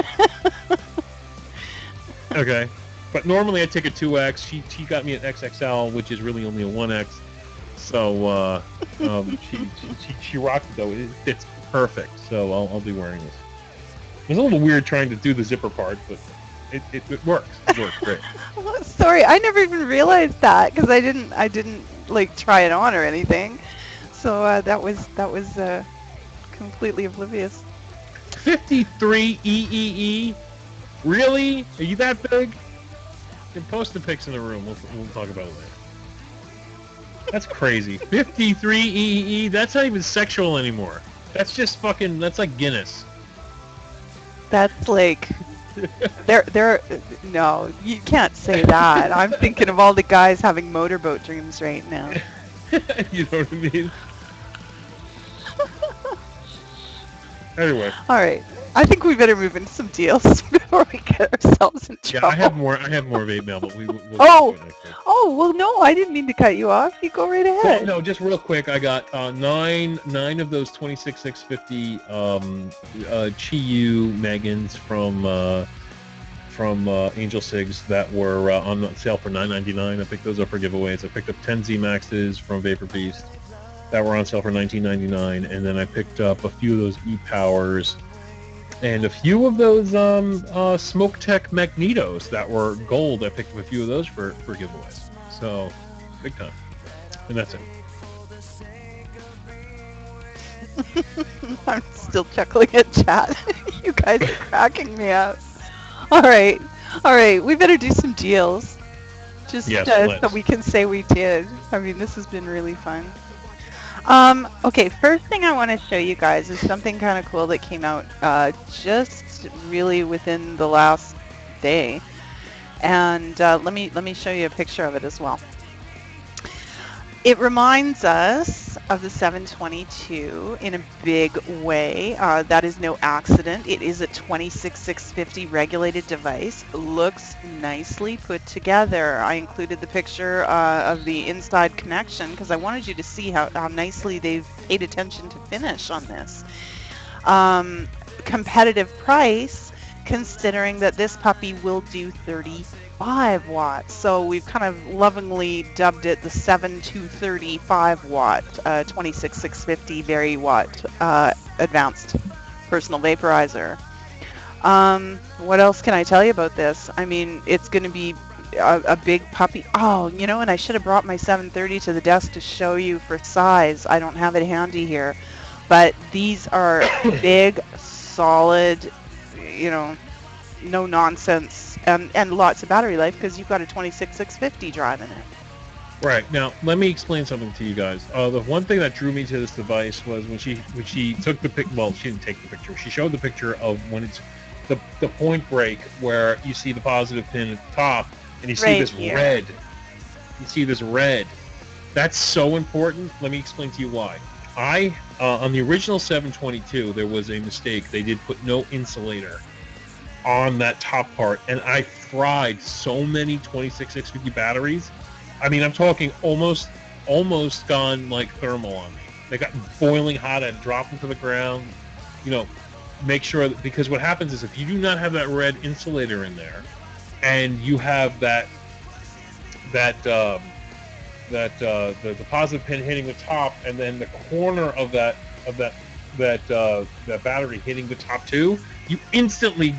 Okay, but normally I take a 2X. She got me an XXL, which is really only a 1X. So she rocked it though. It fits perfect. So I'll be wearing this. It's a little weird trying to do the zipper part, but it works. It works great. Sorry, I never even realized that because I didn't like try it on or anything. So that was completely oblivious. 53 EEE. Really? Are you that big? You can post the pics in the room. We'll talk about it later. That's crazy. 53 EEE. That's not even sexual anymore. That's just fucking. That's like Guinness. That's like, no, you can't say that. I'm thinking of all the guys having motorboat dreams right now. You know what I mean? Anyway. All right. I think we better move into some deals before we get ourselves in trouble. Yeah, I have more vape mail, but we'll Oh, well, no, I didn't mean to cut you off. You go right ahead. Well, no, just real quick. I got nine of those 26650 Chi-Yu Megans from Angel Cigs that were on sale for $9.99. I picked those up for giveaways. I picked up 10 Z Maxes from Vapor Beast that were on sale for $19.99, and then I picked up a few of those E-Powers and a few of those Smoke Tech Magnetos that were gold. I picked up a few of those for giveaways. So, big time. And that's it. I'm still chuckling at chat. You guys are cracking me up. All right. We better do some deals. Just so we can say we did. I mean, this has been really fun. Okay, first thing I want to show you guys is something kind of cool that came out just really within the last day. And let me show you a picture of it as well. It reminds us of the 722 in a big way. That is no accident. It is a 26650 regulated device. Looks nicely put together. I included the picture of the inside connection because I wanted you to see how nicely they've paid attention to finish on this. Competitive price, considering that this puppy will do 35 watts. So we've kind of lovingly dubbed it the 7235 watt 26650 very watt advanced personal vaporizer. What else can I tell you about this? I mean, it's going to be a big puppy. Oh, you know, and I should have brought my 730 to the desk to show you for size. I don't have it handy here, but these are big, solid, you know, no nonsense, and lots of battery life because you've got a 26650 drive in it. Right. Now, let me explain something to you guys. The one thing that drew me to this device was when she took the pic. Well, she didn't take the picture. She showed the picture of when it's the point break where you see the positive pin at the top and you see this red. You see this red. That's so important. Let me explain to you why. On the original 722, there was a mistake. They did put no insulator on that top part, and I fried so many 26650 batteries. I mean, I'm talking almost gone like thermal on me. They got boiling hot. I dropped them to the ground. You know, make sure that, because what happens is if you do not have that red insulator in there, and you have the positive pin hitting the top, and then the corner of that battery hitting the top too, you instantly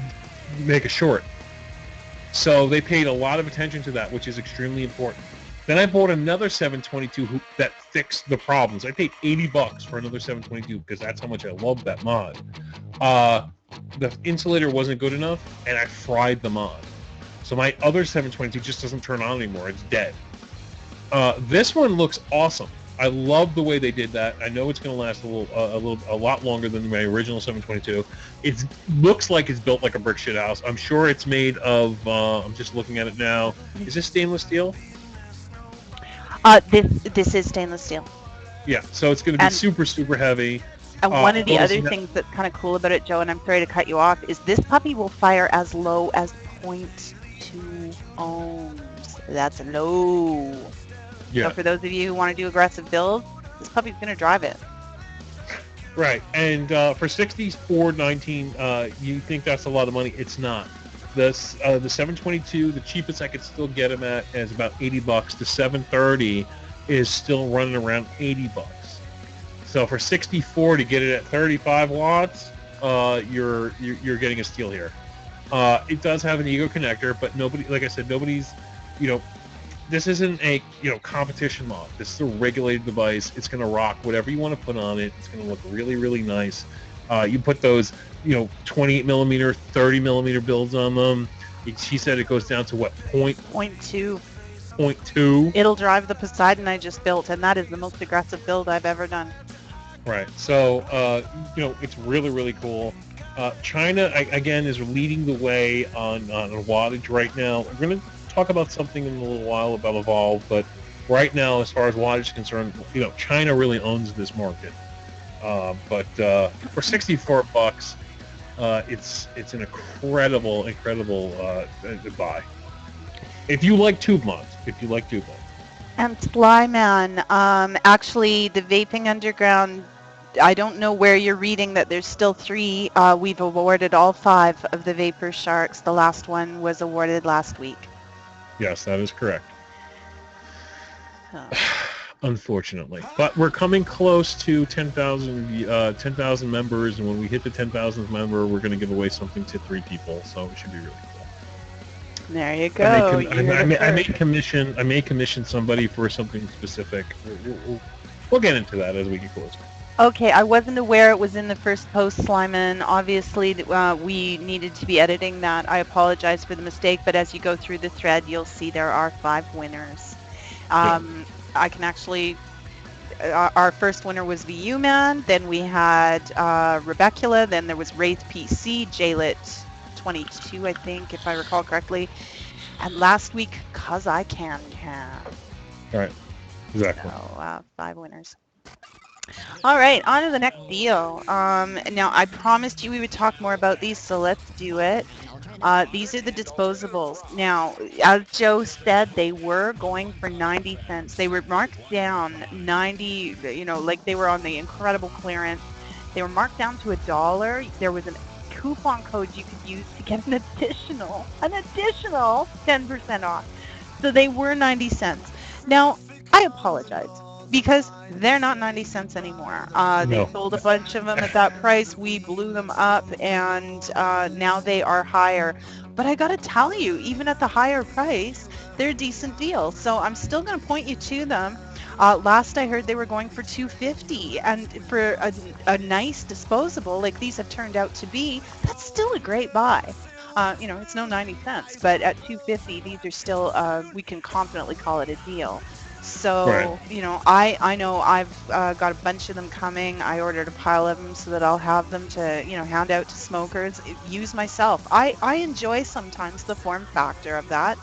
make a short. So they paid a lot of attention to that, which is extremely important. Then I bought another 722 that fixed the problems. I paid $80 for another 722 because that's how much I love that mod. The insulator wasn't good enough, and I fried the mod. So my other 722 just doesn't turn on anymore. It's dead. This one looks awesome. I love the way they did that. I know it's going to last a lot longer than my original 722. It looks like it's built like a brick shit house. I'm sure it's made of. I'm just looking at it now. Is this stainless steel? This is stainless steel. Yeah, so it's going to be super heavy. And one of the other things that's kind of cool about it, Joe, and I'm sorry to cut you off, is this puppy will fire as low as 0.2 2 ohms. That's low. Yeah. So for those of you who want to do aggressive builds, this puppy's going to drive it. Right, and for 64.19, you think that's a lot of money? It's not. The 722, the cheapest I could still get them at is about $80. The 730 is still running around $80. So for 64 to get it at 35 watts, you're getting a steal here. It does have an ego connector, but nobody, like I said, nobody's, this isn't a competition mod. This is a regulated device. It's going to rock whatever you want to put on it. It's going to look really, really nice. You put those 28 millimeter, 30 millimeter builds on them. She said it goes down to what, 0.2. 0.2. It'll drive the Poseidon I just built, and that is the most aggressive build I've ever done. Right. So it's really, really cool. China again is leading the way on wattage right now. We're going to talk about something in a little while about Evolve, but right now, as far as wattage is concerned, China really owns this market. But for $64, it's an incredible buy. If you like tube mods, And Slyman, actually, the Vaping Underground, I don't know where you're reading that there's still 3. We've awarded all 5 of the Vapor Sharks. The last one was awarded last week. Yes, that is correct. Oh. Unfortunately, but we're coming close to 10,000 members, and when we hit the 10,000th member, we're going to give away something to 3 people. So it should be really cool. There you go. I may commission somebody for something specific. We'll get into that as we get closer. Okay, I wasn't aware it was in the first post, Slyman. Obviously, we needed to be editing that. I apologize for the mistake, but as you go through the thread, you'll see there are 5 winners. I can actually... our first winner was VU Man, then we had Rebecula, then there was Wraith PC, Jaylit 22, I think, if I recall correctly, and last week, Cause I Can. All right, exactly. So, 5 winners. All right, on to the next deal. Now, I promised you we would talk more about these, so let's do it. These are the disposables. Now, as Joe said, they were going for 90 cents. They were marked down 90, like they were on the incredible clearance. They were marked down to $1. There was a coupon code you could use to get an additional 10% off. So they were 90 cents. Now, I apologize, because they're not 90 cents anymore. They sold a bunch of them at that price. We blew them up, and now they are higher. But I gotta tell you, even at the higher price, they're a decent deal. So I'm still gonna point you to them. Last I heard they were going for $2.50, and for a nice disposable like these have turned out to be, that's still a great buy. It's no 90 cents, but at $2.50, these are still, we can confidently call it a deal. So, right. I know I've got a bunch of them coming. I ordered a pile of them so that I'll have them to, hand out to smokers, use myself. I enjoy sometimes the form factor of that.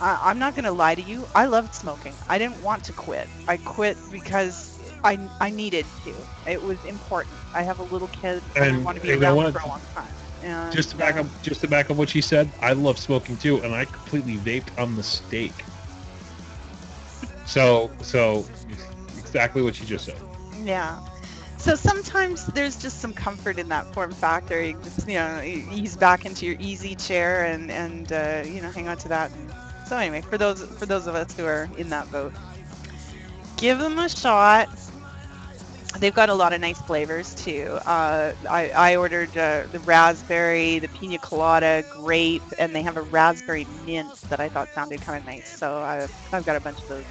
I'm not going to lie to you. I loved smoking. I didn't want to quit. I quit because I needed to. It was important. I have a little kid and I want to be around for a long time. And, just to back up what she said, I love smoking too, and I completely vaped on the steak. So exactly what you just said. Yeah. So sometimes there's just some comfort in that form factor. You just, ease back into your easy chair and hang on to that. So anyway, for those of us who are in that boat, give them a shot. They've got a lot of nice flavors too. I ordered the raspberry, the pina colada, grape, and they have a raspberry mint that I thought sounded kind of nice. So I've got a bunch of those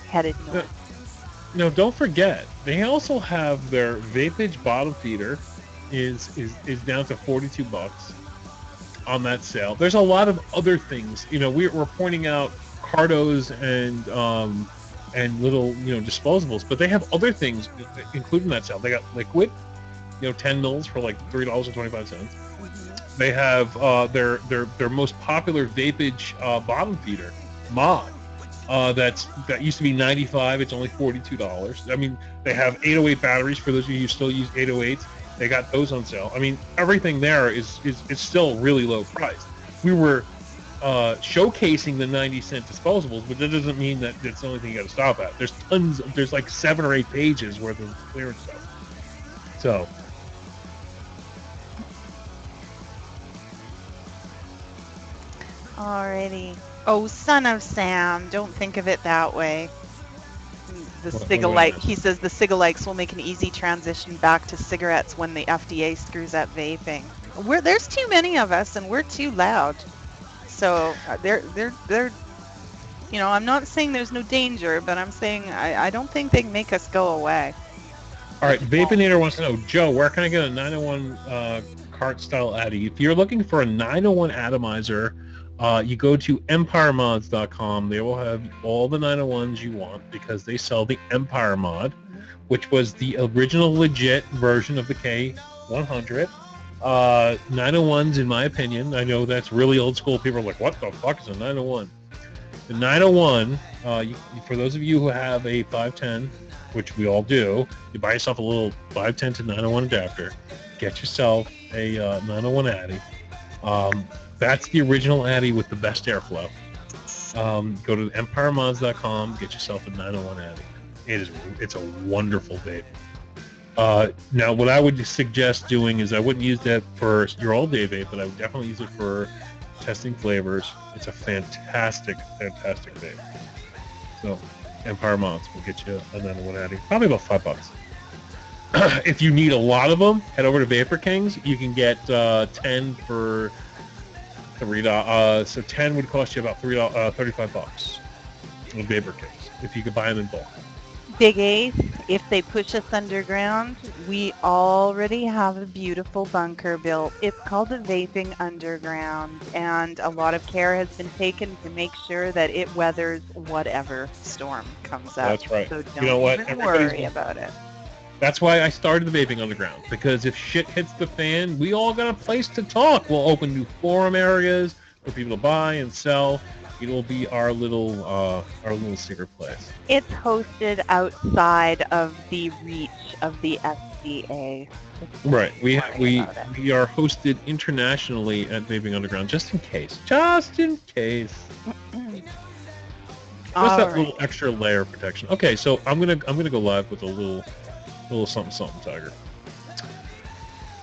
headed north. No, don't forget, they also have their Vapage bottom feeder is down to $42 on that sale. There's a lot of other things. We're pointing out cardos and little disposables, but they have other things included in that sale. They got liquid, 10 mils for like $3.25. Mm-hmm. They have their most popular Vapage bottom feeder mod. That used to be $95. It's only $42. I mean, they have 808 batteries for those of you who still use 808s. They got those on sale. I mean, everything there is still really low priced. We were showcasing the 90-cent disposables, but that doesn't mean that that's the only thing you got to stop at. There's tons. There's like 7 or 8 pages worth of clearance stuff. So. Alrighty. Oh, son of Sam, don't think of it that way. The he says the cigalikes will make an easy transition back to cigarettes when the FDA screws up vaping. There's too many of us and we're too loud. So they're you know, I'm not saying there's no danger, but I'm saying I don't think they can make us go away. All right, Vapinator wants to know, Joe, where can I get a 901 cart style Addy? If you're looking for a 901 atomizer, you go to empiremods.com. They will have all the 901s you want because they sell the Empire mod, which was the original legit version of the K100. 901s, in my opinion, I know that's really old school. People are like, what the fuck is a 901? The 901, for those of you who have a 510, which we all do, you buy yourself a little 510 to 901 adapter, get yourself a 901 Addy. That's the original Addy with the best airflow. Go to empiremods.com, get yourself a 901 Addy. It's a wonderful vape. Now, what I would suggest doing is I wouldn't use that for your all-day vape, but I would definitely use it for testing flavors. It's a fantastic, fantastic vape. So, Empire Mods will get you a 901 Addy. Probably about $5. If you need a lot of them, head over to Vapor Kings. You can get 10 for $3. So 10 would cost you about $35 on Vapor Kings if you could buy them in bulk. Big Ace, if they push us underground, we already have a beautiful bunker built. It's called the Vaping Underground, and a lot of care has been taken to make sure that it weathers whatever storm comes up. That's right. So don't even worry about it. That's why I started the Vaping Underground, because if shit hits the fan, we all got a place to talk. We'll open new forum areas for people to buy and sell. It will be our little secret place. It's hosted outside of the reach of the FDA. Right. We are hosted internationally at Vaping Underground, just in case. Just in case. Just that little extra layer of protection. Okay, so I'm gonna go live with a little something, Tiger.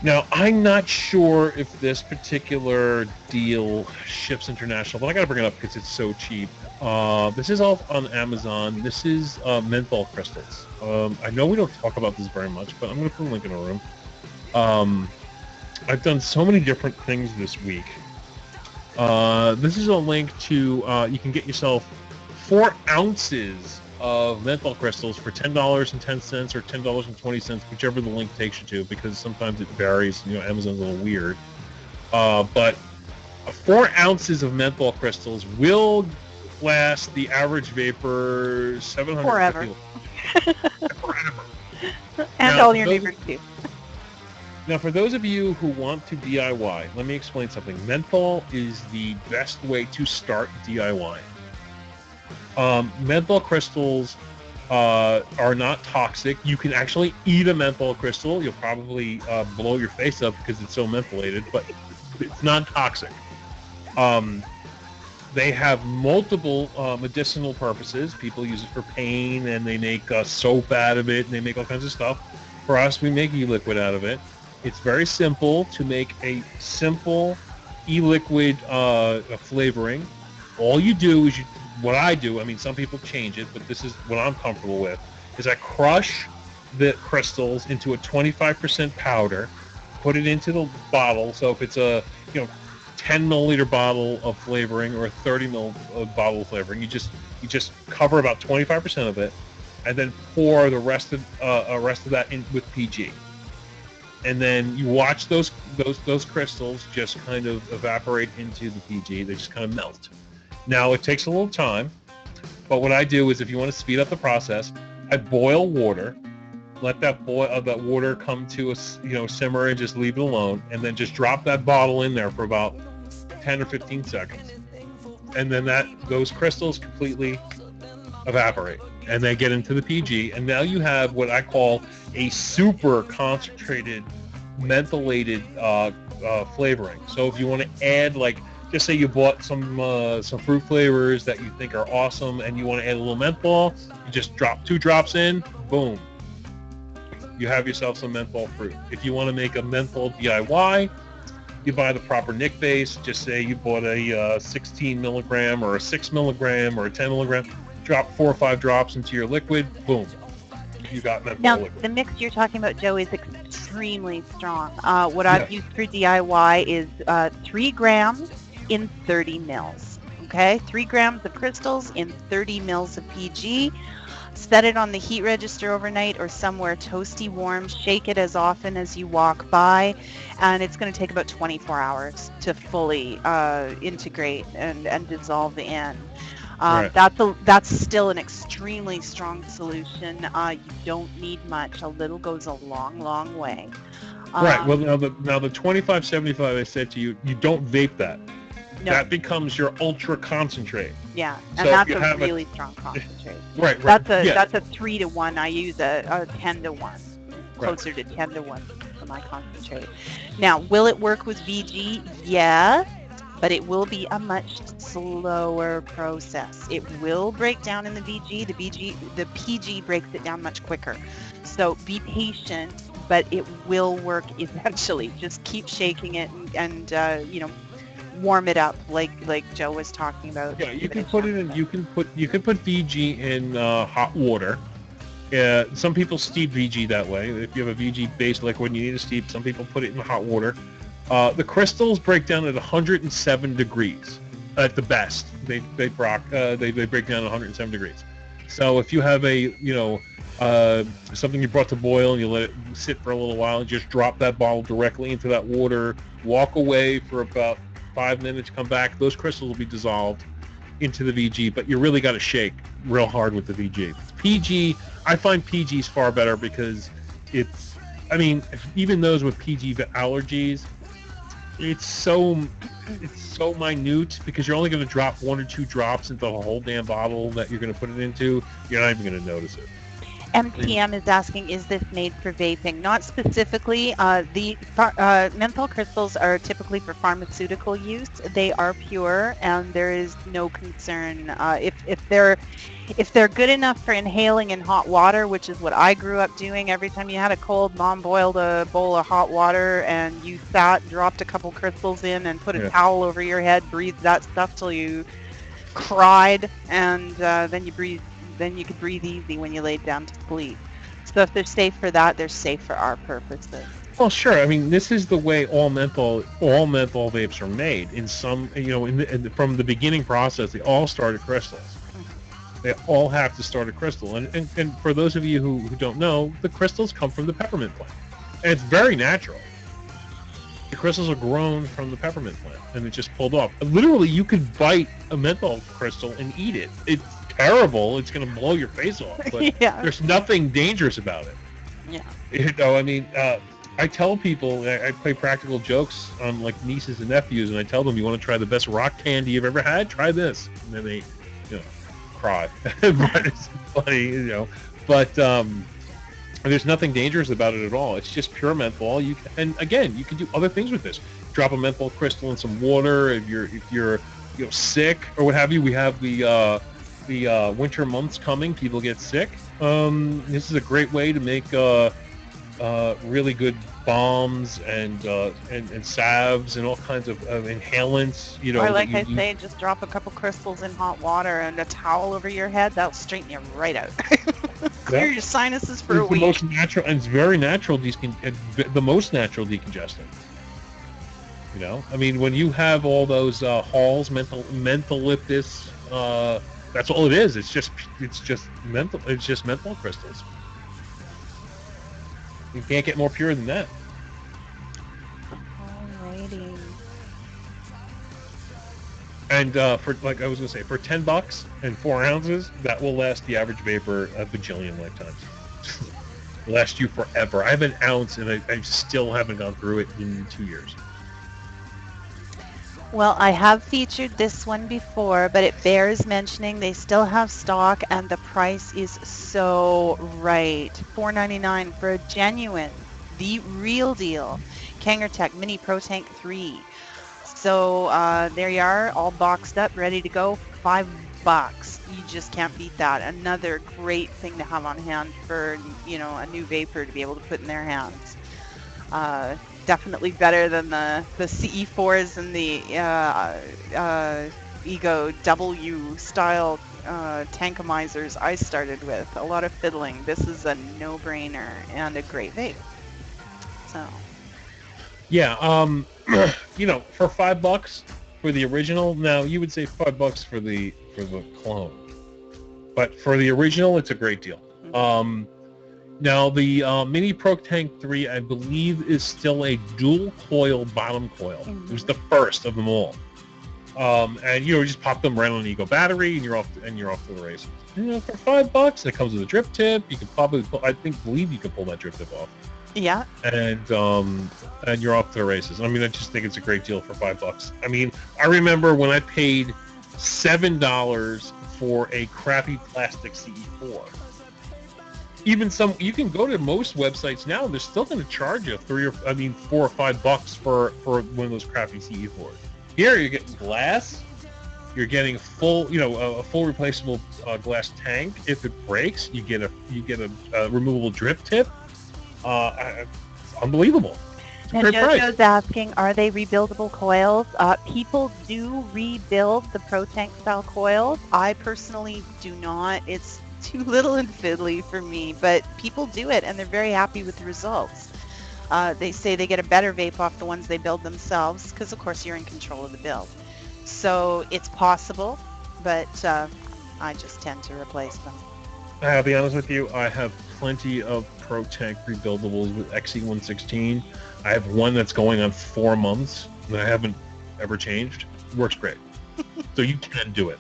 Now, I'm not sure if this particular deal ships international, but I gotta bring it up because it's so cheap. This is all on Amazon. This is menthol crystals. I know we don't talk about this very much, but I'm gonna put a link in the room. I've done so many different things this week. This is a link to, you can get yourself 4 ounces of menthol crystals for $10.10 or $10.20, whichever the link takes you to, because sometimes it varies. You know, Amazon's a little weird. But 4 ounces of menthol crystals will last the average vapor 750. Forever. And now, all your neighbors too. Now, for those of you who want to DIY, let me explain something. Menthol is the best way to start DIY. Menthol crystals are not toxic. You can actually eat a menthol crystal. You'll probably blow your face up because it's so mentholated, but it's not toxic. They have multiple medicinal purposes. People use it for pain, and they make soap out of it, and they make all kinds of stuff. For us, we make e-liquid out of it. It's very simple to make a simple e-liquid flavoring. All you do is what I do, I mean, some people change it, but this is what I'm comfortable with, is I crush the crystals into a 25% powder, put it into the bottle. So if it's a 10 milliliter bottle of flavoring or a 30 ml bottle of flavoring, you just cover about 25% of it, and then pour the rest of that in with PG. And then you watch those crystals just kind of evaporate into the PG. They just kind of melt. Now, it takes a little time, but what I do is, if you want to speed up the process, I boil water, let that water come to a simmer, and just leave it alone, and then just drop that bottle in there for about 10 or 15 seconds, and then those crystals completely evaporate, and they get into the PG, and now you have what I call a super concentrated mentholated flavoring. So if you want to add just say you bought some fruit flavors that you think are awesome, and you want to add a little menthol. You just drop 2 drops in, boom. You have yourself some menthol fruit. If you want to make a menthol DIY, you buy the proper nic base. Just say you bought a 16 milligram or a 6 milligram or a 10 milligram. Drop 4 or 5 drops into your liquid. Boom. You got menthol Now, liquid. the mix you're talking about, Joe, is extremely strong. What Yes. I've used for DIY is 3 grams in 30 mils. Okay, 3 grams of crystals in 30 mils of PG. Set it on the heat register overnight or somewhere toasty warm. Shake it as often as you walk by, and it's going to take about 24 hours to fully integrate and dissolve in. Right. That's still an extremely strong solution. You don't need much. A little goes a long, long way. Right. Well, now the 2575, I said to you, you don't vape that. No. That becomes your ultra concentrate. Yeah, and So that's you a have really strong concentrate. Right. That's Yeah. a 3 to 1. I use a 10 to 1, closer to 10 to 1 for my concentrate. Now, will it work with VG? Yeah, but it will be a much slower process. It will break down in the VG. The PG breaks it down much quicker. So be patient, but it will work eventually. Just keep shaking it and warm it up like Joe was talking about. Yeah, you can put it in. You can put VG in hot water. Some people steep VG that way. If you have a VG based liquid and you need to steep, some people put it in hot water. The crystals break down at 107 degrees at the best. They break down at 107 degrees. So if you have something you brought to boil and you let it sit for a little while and just drop that bottle directly into that water, walk away for about 5 minutes, come back, those crystals will be dissolved into the VG, but you really got to shake real hard with the VG. PG, I find PG's far better because even those with PG allergies, it's so minute because you're only going to drop 1 or 2 drops into the whole damn bottle that you're going to put it into. You're not even going to notice it. MTM is asking, is this made for vaping? Not specifically. The menthol crystals are typically for pharmaceutical use. They are pure, and there is no concern. If they're good enough for inhaling in hot water, which is what I grew up doing. Every time you had a cold, Mom boiled a bowl of hot water, and you dropped a couple crystals in, and put a towel over your head, breathed that stuff till you cried, and then you could breathe easy when you laid down to sleep. So if they're safe for that, they're safe for our purposes. Well, sure. I mean, this is the way all menthol vapes are made. In some, from the beginning process, they all start at crystals. They all have to start at crystal. And for those of you who don't know, the crystals come from the peppermint plant, and it's very natural. The crystals are grown from the peppermint plant, and it's just pulled off. Literally, you could bite a menthol crystal and eat it. It's terrible. It's going to blow your face off, but there's nothing dangerous about it. Yeah. I tell people, I play practical jokes on like nieces and nephews, and I tell them, you want to try the best rock candy you've ever had? Try this. And then they, cry. But it's funny, But there's nothing dangerous about it at all. It's just pure menthol. And again, you can do other things with this. Drop a menthol crystal in some water. If you're sick or what have you, we have the winter months coming. People get sick. This is a great way to make really good balms and salves and all kinds of inhalants. Or like I say, just drop a couple crystals in hot water and a towel over your head. That'll straighten you right out. Clear your sinuses for a week. The most natural, and it's very natural. The most natural decongestant. I mean, when you have all those halls, mentholyptus, that's all it is. It's just menthol. It's just menthol crystals. You can't get more pure than that. Alrighty. And for $10 and 4 ounces, that will last the average vapor a bajillion lifetimes. Last you forever. I have an ounce, and I still haven't gone through it in 2 years. Well, I have featured this one before, but it bears mentioning. They still have stock, and the price is so right. $4.99 for a genuine, the real deal, Kangertech Mini Pro Tank 3. So there you are, all boxed up, ready to go. $5. You just can't beat that. Another great thing to have on hand for, a new vapor to be able to put in their hands. Definitely better than the CE4s and the Ego W style tankimizers I started with. A lot of fiddling. This is a no-brainer and a great vape. So. Yeah, for $5 for the original. Now you would say $5 for the clone, but for the original, it's a great deal. Mm-hmm. Now the Mini Pro Tank 3, I believe, is still a dual coil bottom coil. Mm-hmm. It was the first of them all. And just pop them right on an Ego battery, and you're off to the races. For $5, it comes with a drip tip. You can probably, believe you can pull that drip tip off. Yeah. And you're off to the races. I mean, I just think it's a great deal for $5. I mean, I remember when I paid $7 for a crappy plastic CE4. Even you can go to most websites now, they're still going to charge you $4 or $5 for one of those crappy CE4s. Here, you're getting glass. You're getting a full replaceable glass tank. If it breaks, you get a removable drip tip. It's unbelievable. It's a And great price. Jojo's asking, are they rebuildable coils? People do rebuild the Pro Tank style coils. I personally do not. It's too little and fiddly for me, but people do it and they're very happy with the results. They say they get a better vape off the ones they build themselves because, of course, you're in control of the build. So it's possible, but I just tend to replace them. I'll be honest with you, I have plenty of Pro Tank rebuildables with XE116. I have one that's going on 4 months that I haven't ever changed. It works great. So you can do it.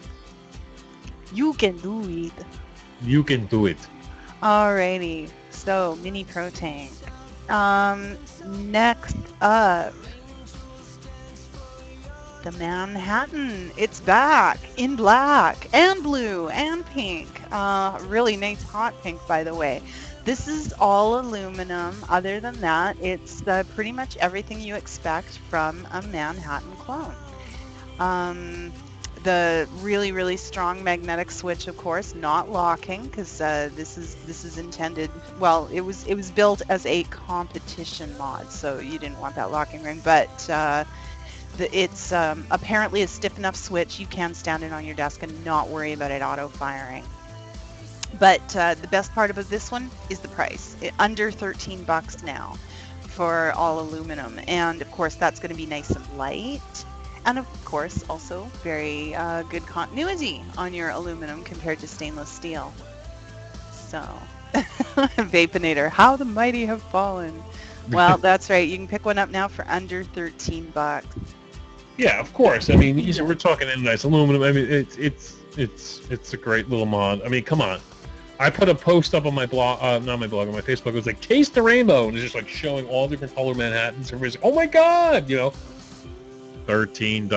You can do it. You can do it. Alrighty. So, Mini Pro Tank. Next up, the Manhattan. It's back in black and blue and pink. Really nice hot pink, by the way. This is all aluminum. Other than that, it's pretty much everything you expect from a Manhattan clone. The really, really strong magnetic switch, of course, not locking, because this is intended. Well, it was built as a competition mod, so you didn't want that locking ring. But it's apparently a stiff enough switch you can stand it on your desk and not worry about it auto firing. But the best part about this one is the price. Under $13 now for all aluminum, and of course that's going to be nice and light. And of course, also very good continuity on your aluminum compared to stainless steel. So, Vapinator, how the mighty have fallen. Well, that's right. You can pick one up now for under $13. Yeah, of course. I mean, we're talking nice aluminum. I mean, it's a great little mod. I mean, come on. I put a post up on my blog, not my blog, on my Facebook. It was like, taste the rainbow, and it's just like showing all different color Manhattans. Everybody's like, oh my god, $13.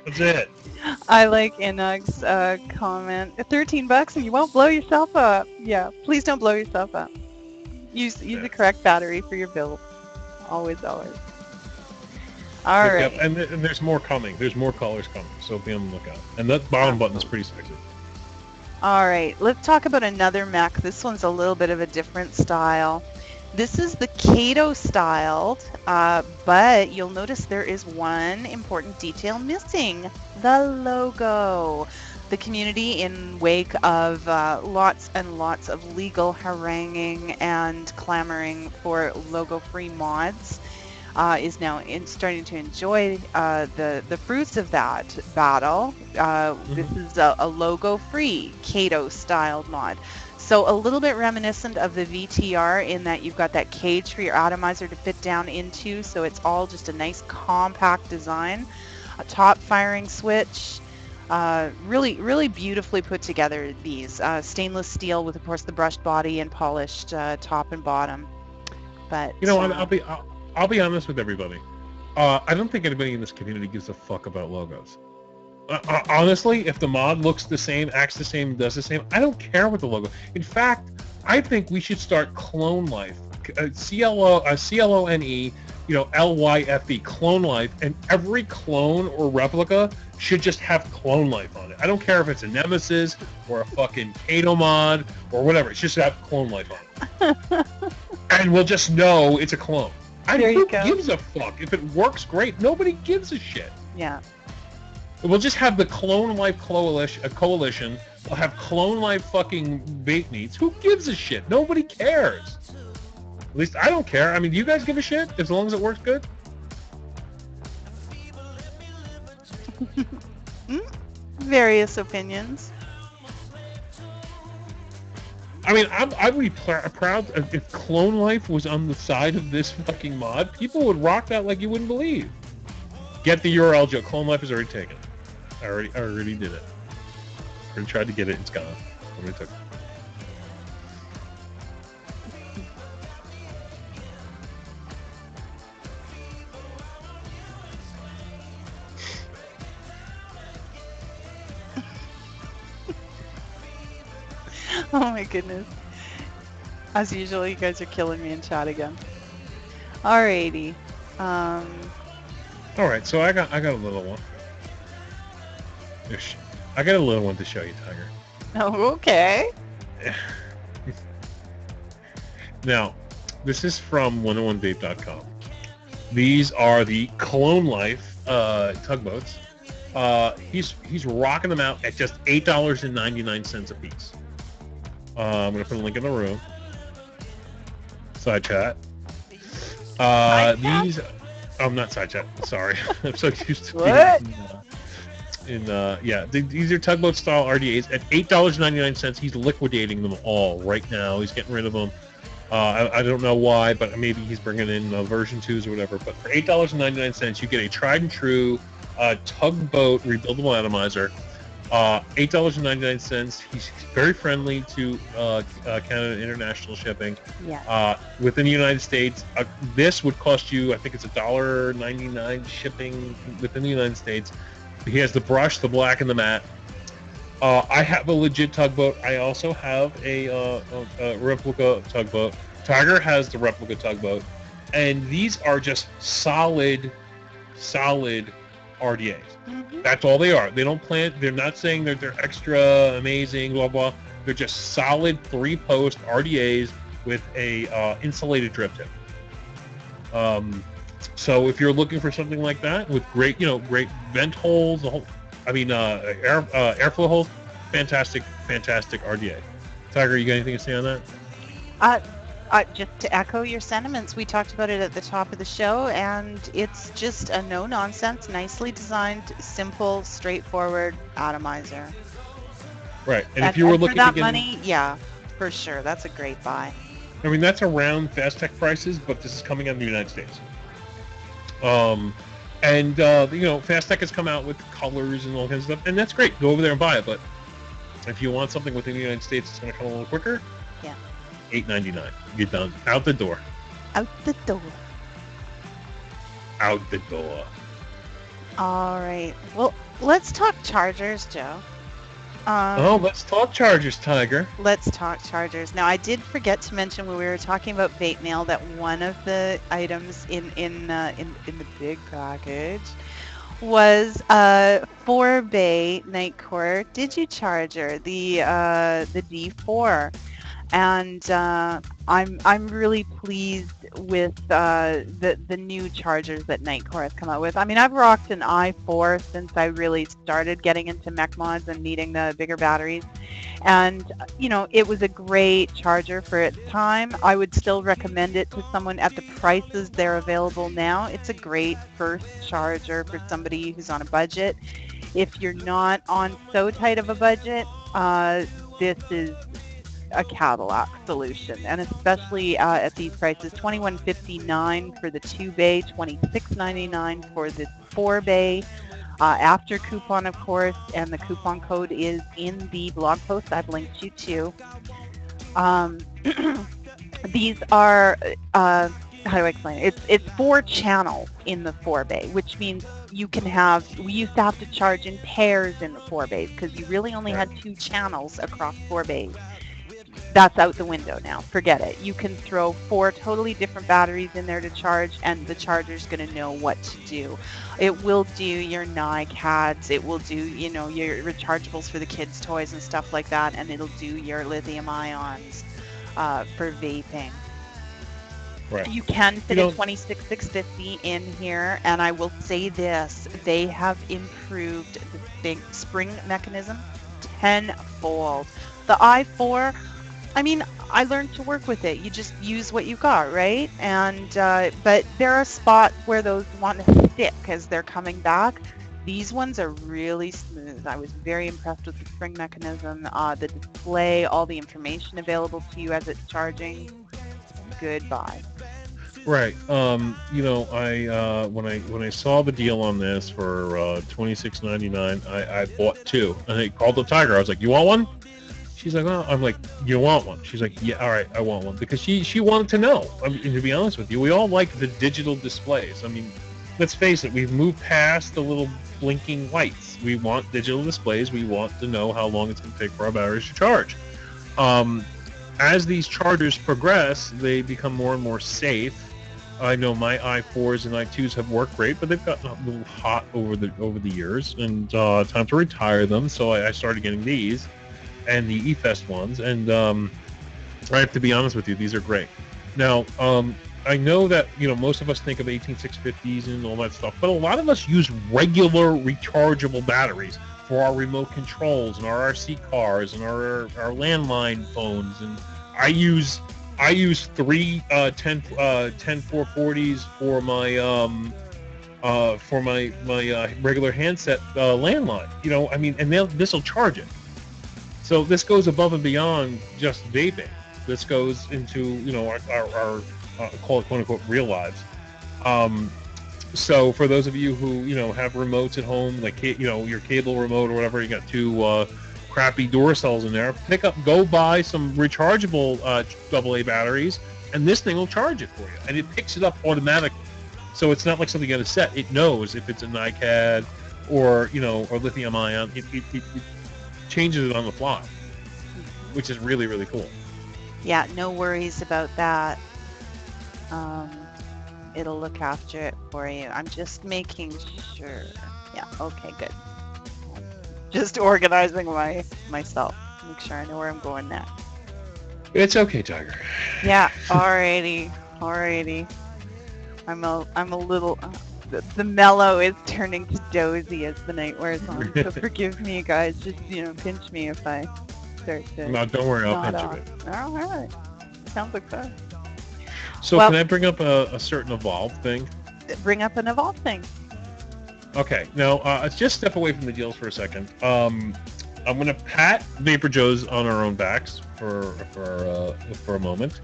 That's it. I like Inug's comment. $13 and you won't blow yourself up. Yeah, please don't blow yourself up. Use the correct battery for your build. Always. All right. And there's more coming. There's more colors coming, so be on the lookout. And that bottom button is pretty sexy. All right, let's talk about another mech. This one's a little bit of a different style. This is the Kato styled, but you'll notice there is one important detail missing: the logo. The community, in wake of lots and lots of legal haranguing and clamoring for logo-free mods, is now starting to enjoy the fruits of that battle. This is a logo-free Kato-styled mod. So a little bit reminiscent of the VTR in that you've got that cage for your atomizer to fit down into, so it's all just a nice compact design. A top firing switch. Really, really beautifully put together, these. Stainless steel with, of course, the brushed body and polished top and bottom. But I'll be honest with everybody. I don't think anybody in this community gives a fuck about logos. Honestly, if the mod looks the same, acts the same, does the same, I don't care with the logo. In fact, I think we should start Clone Life, CLONE, LYFE, Clone Life, and every clone or replica should just have Clone Life on it. I don't care if it's a Nemesis or a fucking Kato mod or whatever. It should just have Clone Life on it. And we'll just know it's a clone. Who gives a fuck? If it works, great. Nobody gives a shit. Yeah. We'll just have the Clone Life coalition. We'll have Clone Life fucking vape meats. Who gives a shit? Nobody cares. At least I don't care. I mean, do you guys give a shit as long as it works good? Various opinions. I mean, I'd be proud if Clone Life was on the side of this fucking mod. People would rock that like you wouldn't believe. Get the URL, Joe. Clone Life is already taken. I already did it. I already tried to get it. It's gone. Somebody took it. Oh my goodness. As usual, you guys are killing me in chat again. Alrighty. Alright, so I got a little one. I got a little one to show you, Tiger. Oh, okay. Now, this is from 101vape.com. These are the Clone Life tugboats. He's rocking them out at just $8.99 a piece. I'm going to put a link in the room. Side chat. These... I'm not side chat. Sorry. I'm so used to what? These are tugboat style RDAs at $8.99. He's liquidating them all right now. He's getting rid of them. I don't know why, but maybe he's bringing in version 2s or whatever. But for $8.99, you get a tried and true tugboat rebuildable atomizer. $8.99. He's very friendly to Canada international shipping. Yeah. Within the United States, this would cost you, I think it's $1.99 shipping within the United States. He has the brush, the black, and the matte. I have a legit tugboat. I also have a replica tugboat. Tiger has the replica tugboat, and these are just solid RDAs. Mm-hmm. That's all they are. They don't plan. They're not saying that they're extra amazing, blah blah. They're just solid 3-post RDAs with a insulated drip tip. So if you're looking for something like that with great vent holes, airflow holes, fantastic RDA. Tiger, you got anything to say on that? Just to echo your sentiments, we talked about it at the top of the show, and it's just a no-nonsense, nicely designed, simple, straightforward atomizer. Right, and if you were looking for that money, yeah, for sure, that's a great buy. I mean, that's around Fast Tech prices, but this is coming out in the United States. Fast Tech has come out with colors and all kinds of stuff, and that's great. Go over there and buy it, but if you want something within the United States, it's going to come a little quicker. Yeah. $8.99. You're done. Out the door. Out the door. Out the door. All right. Well, let's talk chargers, Joe. Let's talk chargers, Tiger. Let's talk chargers. Now, I did forget to mention when we were talking about vape mail that one of the items in the big package was 4-bay Nightcore Digicharger, the D4. And I'm really pleased with the new chargers that Nightcore has come out with. I mean, I've rocked an i4 since I really started getting into mech mods and needing the bigger batteries. And, it was a great charger for its time. I would still recommend it to someone at the prices they're available now. It's a great first charger for somebody who's on a budget. If you're not on so tight of a budget, this is a Cadillac solution, and especially at these prices, $21.59 for the 2-bay, $26.99 for the 4-bay, after coupon, of course, and the coupon code is in the blog post I've linked you to. These are, how do I explain it? It's 4 channels in the 4-bay, which means we used to have to charge in pairs in the 4-bays because you really only had 2 channels across 4 bays. that's out the window now. Forget it. You can throw 4 totally different batteries in there to charge, and the charger's going to know what to do. It will do your NiCads. It will do, you know, your rechargeables for the kids' toys and stuff like that, and it'll do your lithium ions for vaping. Right. You can fit a 26650 in here, and I will say this, they have improved the big spring mechanism tenfold. The i4, I mean, I learned to work with it. You just use what you got, right? And but there are spots where those want to stick as they're coming back. These ones are really smooth. I was very impressed with the spring mechanism, the display, all the information available to you as it's charging. Goodbye. Right. You know, when I saw the deal on this for $26.99, I bought 2, and I called the Tiger. I was like, "You want one?" She's like, "Oh," I'm like, "You want one?" She's like, "Yeah, all right, I want one," because she wanted to know. I mean, to be honest with you, we all like the digital displays. I mean, let's face it, we've moved past the little blinking lights. We want digital displays. We want to know how long it's going to take for our batteries to charge. As these chargers progress, they become more and more safe. I know my i4s and i2s have worked great, but they've gotten a little hot over the years, and time to retire them. So I started getting these and the eFest ones, and I have to be honest with you, these are great. Now, I know that, you know, most of us think of 18650s and all that stuff, but a lot of us use regular rechargeable batteries for our remote controls and our RC cars and our landline phones, and I use 3 10440s for my regular handset landline. You know, I mean, and this will charge it. So this goes above and beyond just vaping. This goes into, you know, our call it quote unquote real lives. So for those of you who, you know, have remotes at home, like, you know, your cable remote or whatever, you got 2 crappy door cells in there, go buy some rechargeable AA batteries, and this thing will charge it for you, and it picks it up automatically. So it's not like something you got to set. It knows if it's a NiCad or, you know, or lithium ion. It changes it on the fly, which is really, really cool. Yeah, no worries about that. It'll look after it for you. I'm just making sure. Yeah, okay, good. Just organizing myself. Make sure I know where I'm going next. It's okay, Tiger. Yeah, alrighty. I'm a little. The mellow is turning to dozy as the night wears on. So forgive me, guys. Just, you know, pinch me if I start to. No, don't worry. I'll pinch you. All right. Sounds like fun. So can I bring up a certain Evolve thing? Bring up an Evolve thing. Okay. Now, let's just step away from the deals for a second. I'm going to pat VaporJoes on our own backs for a moment.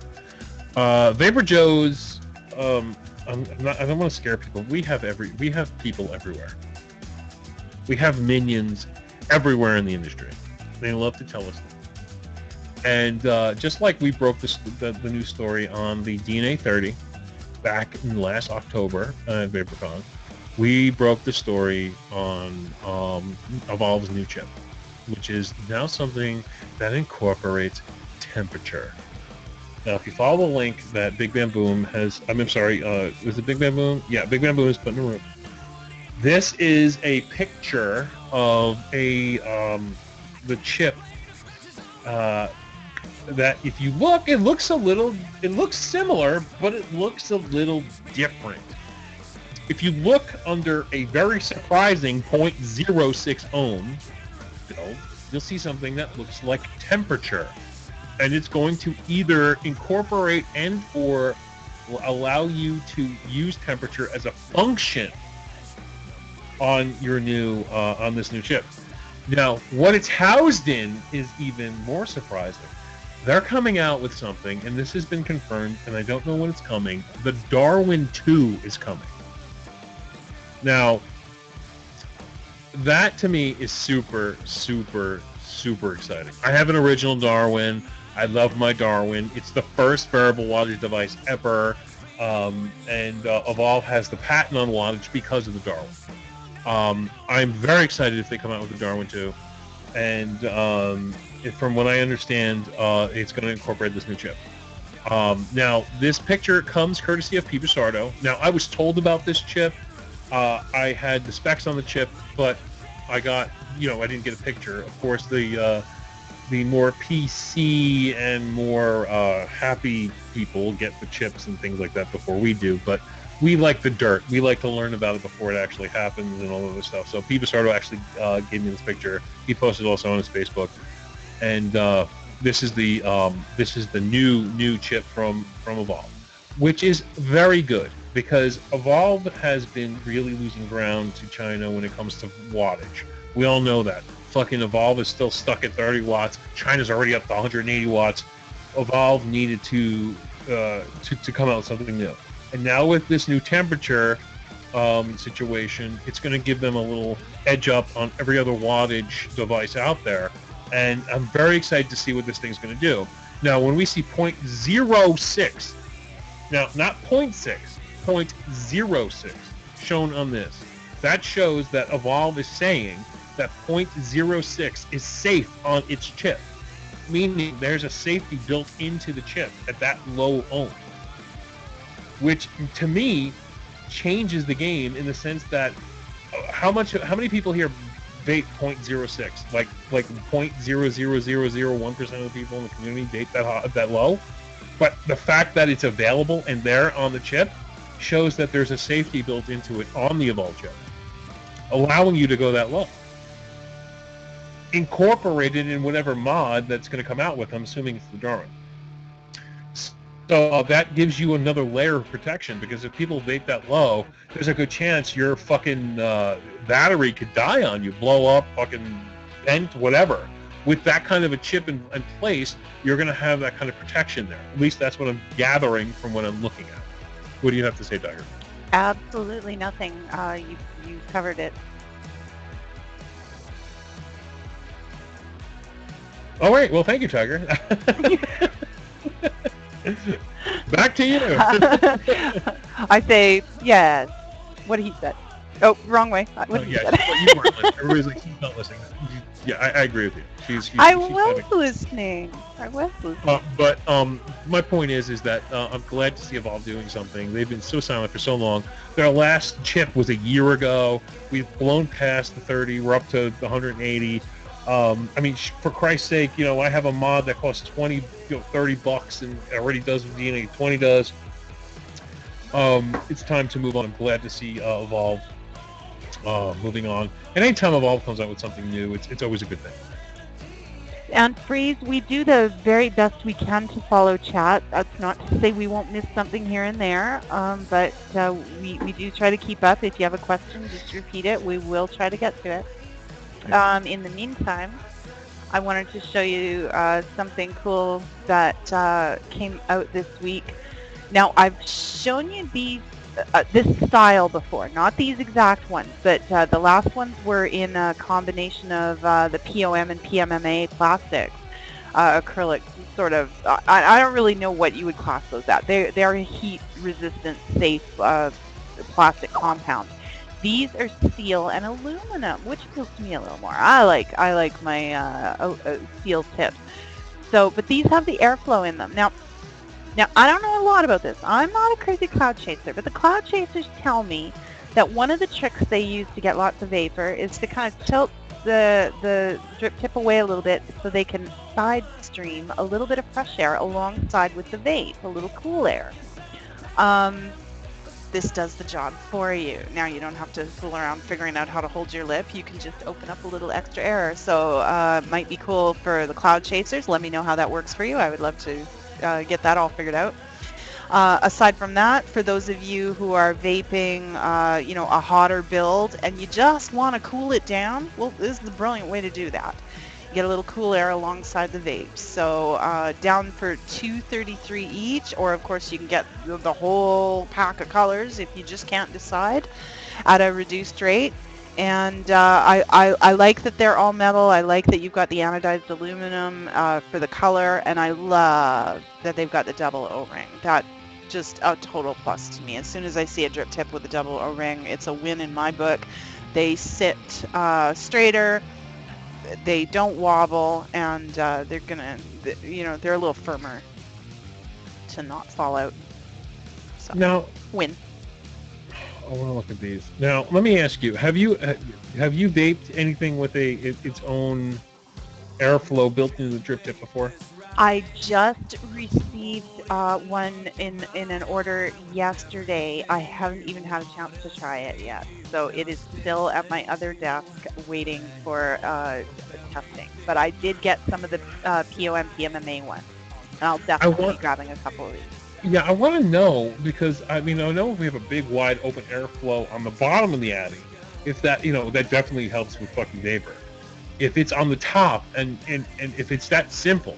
VaporJoes, I don't want to scare people. We have people everywhere. We have minions everywhere in the industry. They love to tell us that. And just like we broke the news story on the DNA 30 back in last October at VaporCon, we broke the story on Evolve's new chip, which is now something that incorporates temperature. Now, if you follow the link that Big Bam Boom has, I'm sorry, was it Big Bam Boom? Yeah, Big Bam Boom is put in the room. This is a picture of the chip. That if you look, it looks similar, but it looks a little different. If you look under a very surprising 0.06 ohm build, you'll see something that looks like temperature. And it's going to either incorporate and or allow you to use temperature as a function on your new on this new chip. Now, what it's housed in is even more surprising. They're coming out with something, and this has been confirmed, and I don't know when it's coming. The Darwin 2 is coming. Now, that to me is super, super, super exciting. I have an original Darwin. I love my Darwin. It's the first variable wattage device ever, and Evolve has the patent on wattage because of the Darwin. I'm very excited if they come out with the Darwin 2, and From what I understand, it's going to incorporate this new chip. Now, this picture comes courtesy of VaporJoe. Now, I was told about this chip. I had the specs on the chip, but I got, I didn't get a picture. Of course, the more PC and more happy people get the chips and things like that before we do, but we like the dirt. We like to learn about it before it actually happens and all of this stuff. So VaporJoe actually gave me this picture. He posted also on his Facebook, and this is the new chip from Evolve, which is very good because Evolve has been really losing ground to China when it comes to wattage. We all know that. Fucking Evolve is still stuck at 30 watts. China's already up to 180 watts. Evolve needed to come out with something new. And now with this new temperature situation, it's going to give them a little edge up on every other wattage device out there. And I'm very excited to see what this thing's going to do. Now, when we see 0.06, now not 0.6, 0.06 shown on this, that shows that Evolve is saying that 0.06 is safe on its chip, meaning there's a safety built into the chip at that low ohm, which to me changes the game in the sense that how many people here vape 0.06? Like 0.00001% of the people in the community vape that low. But the fact that it's available and there on the chip shows that there's a safety built into it on the Evolve chip, allowing you to go that low. Incorporated in whatever mod that's going to come out with. I'm assuming it's the Durham. So that gives you another layer of protection, because if people vape that low, there's a good chance your fucking battery could die on you, blow up, fucking bent, whatever. With that kind of a chip in place, you're going to have that kind of protection there. At least that's what I'm gathering from what I'm looking at. What do you have to say, Tiger? Absolutely nothing. You covered it. All right. Well, thank you, Tiger. Back to you. I say yes. What he said. Oh, wrong way. What he said. Well, you weren't listening. Everybody's like, he's not listening. Yeah, I agree with you. I was listening. But my point is that I'm glad to see Evolve doing something. They've been so silent for so long. Their last chip was a year ago. We've blown past the 30. We're up to the 180. I mean, for Christ's sake, I have a mod that costs $20, $30, and already does what DNA 20 does. It's time to move on. I'm glad to see Evolve moving on. And anytime Evolve comes out with something new, it's always a good thing. And Freeze, we do the very best we can to follow chat. That's not to say we won't miss something here and there, but we do try to keep up. If you have a question, just repeat it. We will try to get to it. In the meantime, I wanted to show you something cool that came out this week. Now, I've shown you this style before, not these exact ones, but the last ones were in a combination of the POM and PMMA plastics, acrylic sort of. I don't really know what you would class those at. They're heat-resistant, safe plastic compounds. These are steel and aluminum, which appeals to me a little more. I like my steel tips. But these have the airflow in them. Now, I don't know a lot about this. I'm not a crazy cloud chaser, but the cloud chasers tell me that one of the tricks they use to get lots of vapor is to kind of tilt the drip tip away a little bit so they can side stream a little bit of fresh air alongside with the vape, a little cool air. This does the job for you. Now you don't have to fool around figuring out how to hold your lip. You can just open up a little extra air. So it might be cool for the cloud chasers. Let me know how that works for you. I would love to get that all figured out. Aside from that, for those of you who are vaping, a hotter build and you just want to cool it down, well, this is a brilliant way to do that. You get a little cool air alongside the vapes. So down for $2.33 each, or of course you can get the whole pack of colors if you just can't decide at a reduced rate. And I like that they're all metal. I like that you've got the anodized aluminum for the color, and I love that they've got the double O-ring. That's just a total plus to me. As soon as I see a drip tip with a double O-ring, it's a win in my book. They sit straighter. they don't wobble, and they're gonna, they're a little firmer to not fall out. So Now, win. I want to look at these. Now, let me ask you: Have you vaped anything with its own airflow built into the drip tip before? I just received one in an order yesterday. I haven't even had a chance to try it yet, so it is still at my other desk waiting for testing. But I did get some of the POM PMMA ones, and I'll definitely be grabbing a couple of these. Yeah, I want to know, because I mean, I know if we have a big, wide, open airflow on the bottom of the Addy, if that, that definitely helps with fucking vapor. If it's on the top, and if it's that simple,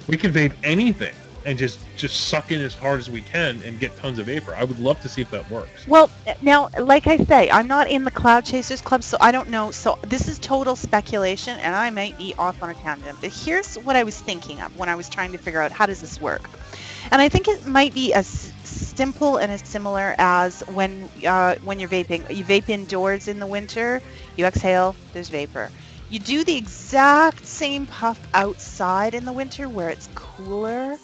we can vape anything and just suck in as hard as we can and get tons of vapor. I would love to see if that works. Well, now, like I say, I'm not in the Cloud Chasers Club, so I don't know. So this is total speculation, and I might be off on a tangent. But here's what I was thinking of when I was trying to figure out how does this work. And I think it might be as simple and as similar as when you're vaping. You vape indoors in the winter, you exhale, there's vapor. You do the exact same puff outside in the winter where it's cooler,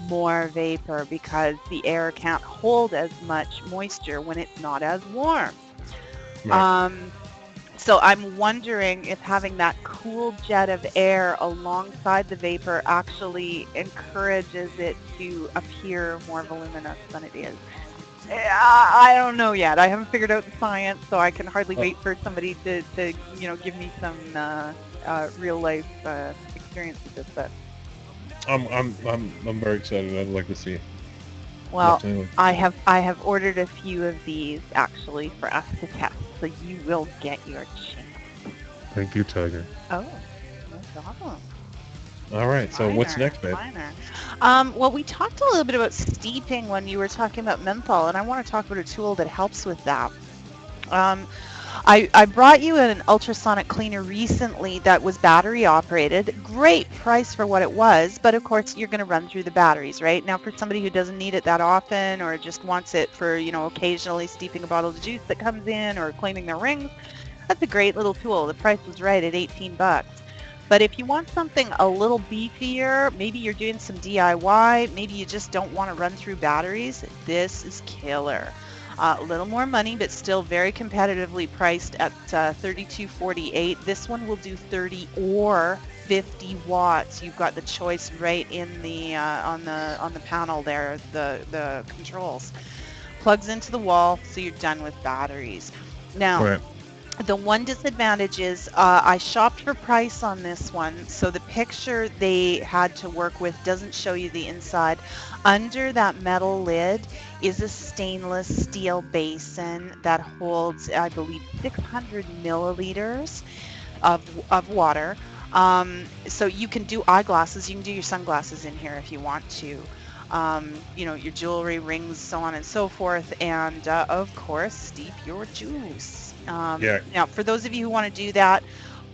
more vapor, because the air can't hold as much moisture when it's not as warm. Right. So I'm wondering if having that cool jet of air alongside the vapor actually encourages it to appear more voluminous than it is. I don't know yet. I haven't figured out the science, so I can hardly wait for somebody to give me some real life experience with this. But I'm very excited. I'd like to see. Well, definitely. I have ordered a few of these actually for us to test, so you will get your chance. Thank you, Tiger. Oh, no problem. All right, so what's next, babe? Well, we talked a little bit about steeping when you were talking about menthol, and I want to talk about a tool that helps with that. I brought you an ultrasonic cleaner recently that was battery operated. Great price for what it was, but of course you're going to run through the batteries, right? Now, for somebody who doesn't need it that often, or just wants it for, occasionally steeping a bottle of juice that comes in, or cleaning their rings, that's a great little tool. The price was right at $18. But if you want something a little beefier, maybe you're doing some DIY, maybe you just don't want to run through batteries, this is killer. A little more money, but still very competitively priced at $32.48. This one will do 30 or 50 watts. You've got the choice right in the on the panel there, the controls. Plugs into the wall, so you're done with batteries. Now. Right. The one disadvantage is I shopped for price on this one, so the picture they had to work with doesn't show you the inside. Under that metal lid is a stainless steel basin that holds, I believe, 600 milliliters of water. So you can do eyeglasses, you can do your sunglasses in here if you want to. Your jewelry, rings, so on and so forth, and of course, steep your juice. Now, for those of you who want to do that,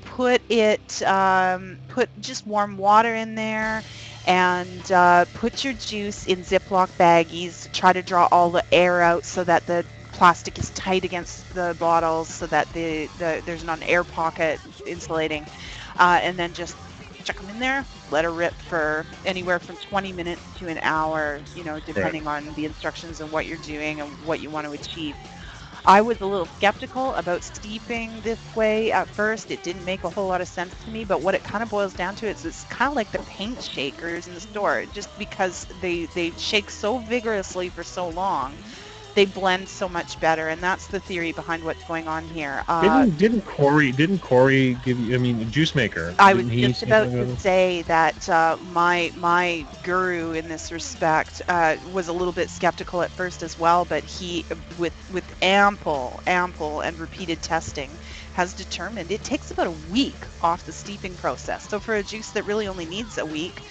put just warm water in there, and put your juice in Ziploc baggies. Try to draw all the air out so that the plastic is tight against the bottles, so that there's not an air pocket insulating, and then just chuck them in there, let her rip for anywhere from 20 minutes to an hour, depending on the instructions and what you're doing and what you want to achieve. I was a little skeptical about steeping this way at first. It didn't make a whole lot of sense to me, but what it kind of boils down to is it's kind of like the paint shakers in the store. Just because they shake so vigorously for so long, they blend so much better, and that's the theory behind what's going on here. Didn't Corey give you? I mean, Juice Maker. I was just about to say that my guru in this respect was a little bit skeptical at first as well, but he, with ample and repeated testing, has determined it takes about a week off the steeping process. So for a juice that really only needs a week,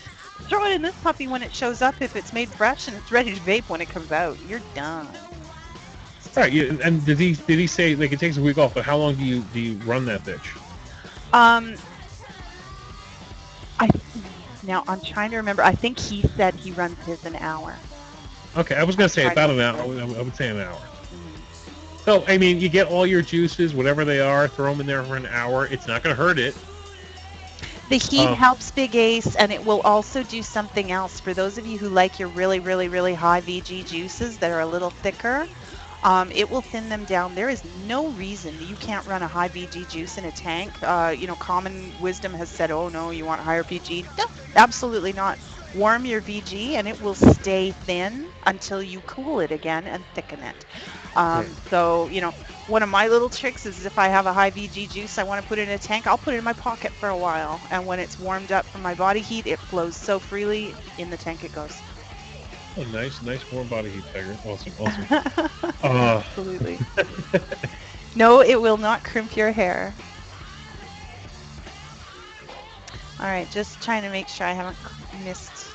throw it in this puppy when it shows up. If it's made fresh and it's ready to vape when it comes out, you're done. Right, yeah, and did he say like it takes a week off? But how long do you run that bitch? Now I'm trying to remember. I think he said he runs his an hour. Okay, I was gonna say about an hour. I would say an hour. So, I mean, you get all your juices, whatever they are, throw them in there for an hour. It's not going to hurt it. The heat helps Big Ace, and it will also do something else. For those of you who like your really, really, really high VG juices that are a little thicker, it will thin them down. There is no reason you can't run a high VG juice in a tank. Common wisdom has said, oh no, you want higher VG. No, absolutely not. Warm your VG and it will stay thin until you cool it again and thicken it. So, one of my little tricks is if I have a high VG juice I want to put in a tank, I'll put it in my pocket for a while. And when it's warmed up from my body heat, it flows so freely, in the tank it goes. Oh, nice warm body heat, Tiger. Awesome. Absolutely. No, it will not crimp your hair. All right, just trying to make sure I haven't missed.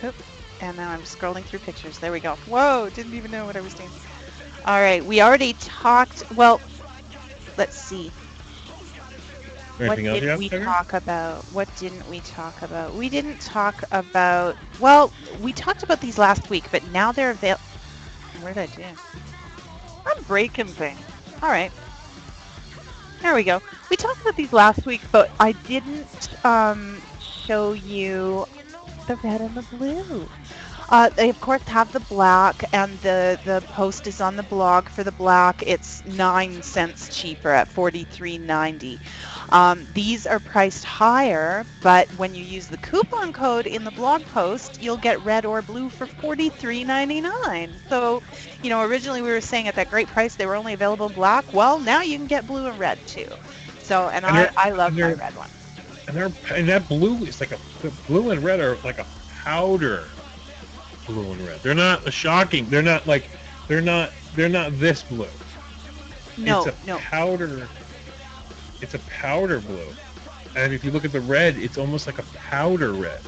Oop. And now I'm scrolling through pictures. There we go. Whoa, didn't even know what I was doing. All right, we already talked. Well, let's see. Anything What else did we talk about? What didn't we talk about? We didn't talk about... Well, we talked about these last week, but now they're available... What did I do? I'm breaking things. All right. There we go. We talked about these last week, but I didn't show you the red and the blue. They of course have the black, and the post is on the blog for the black. It's 9 cents cheaper at $43.90. These are priced higher, but when you use the coupon code in the blog post, you'll get red or blue for $43.99. So, originally we were saying at that great price they were only available in black. Well, now you can get blue and red too. So, and I love my red one. And that blue is the blue and red are like a powder blue and red. They're not shocking. They're not this blue. No, it's a powder. It's a powder blue, and if you look at the red, it's almost like a powder red.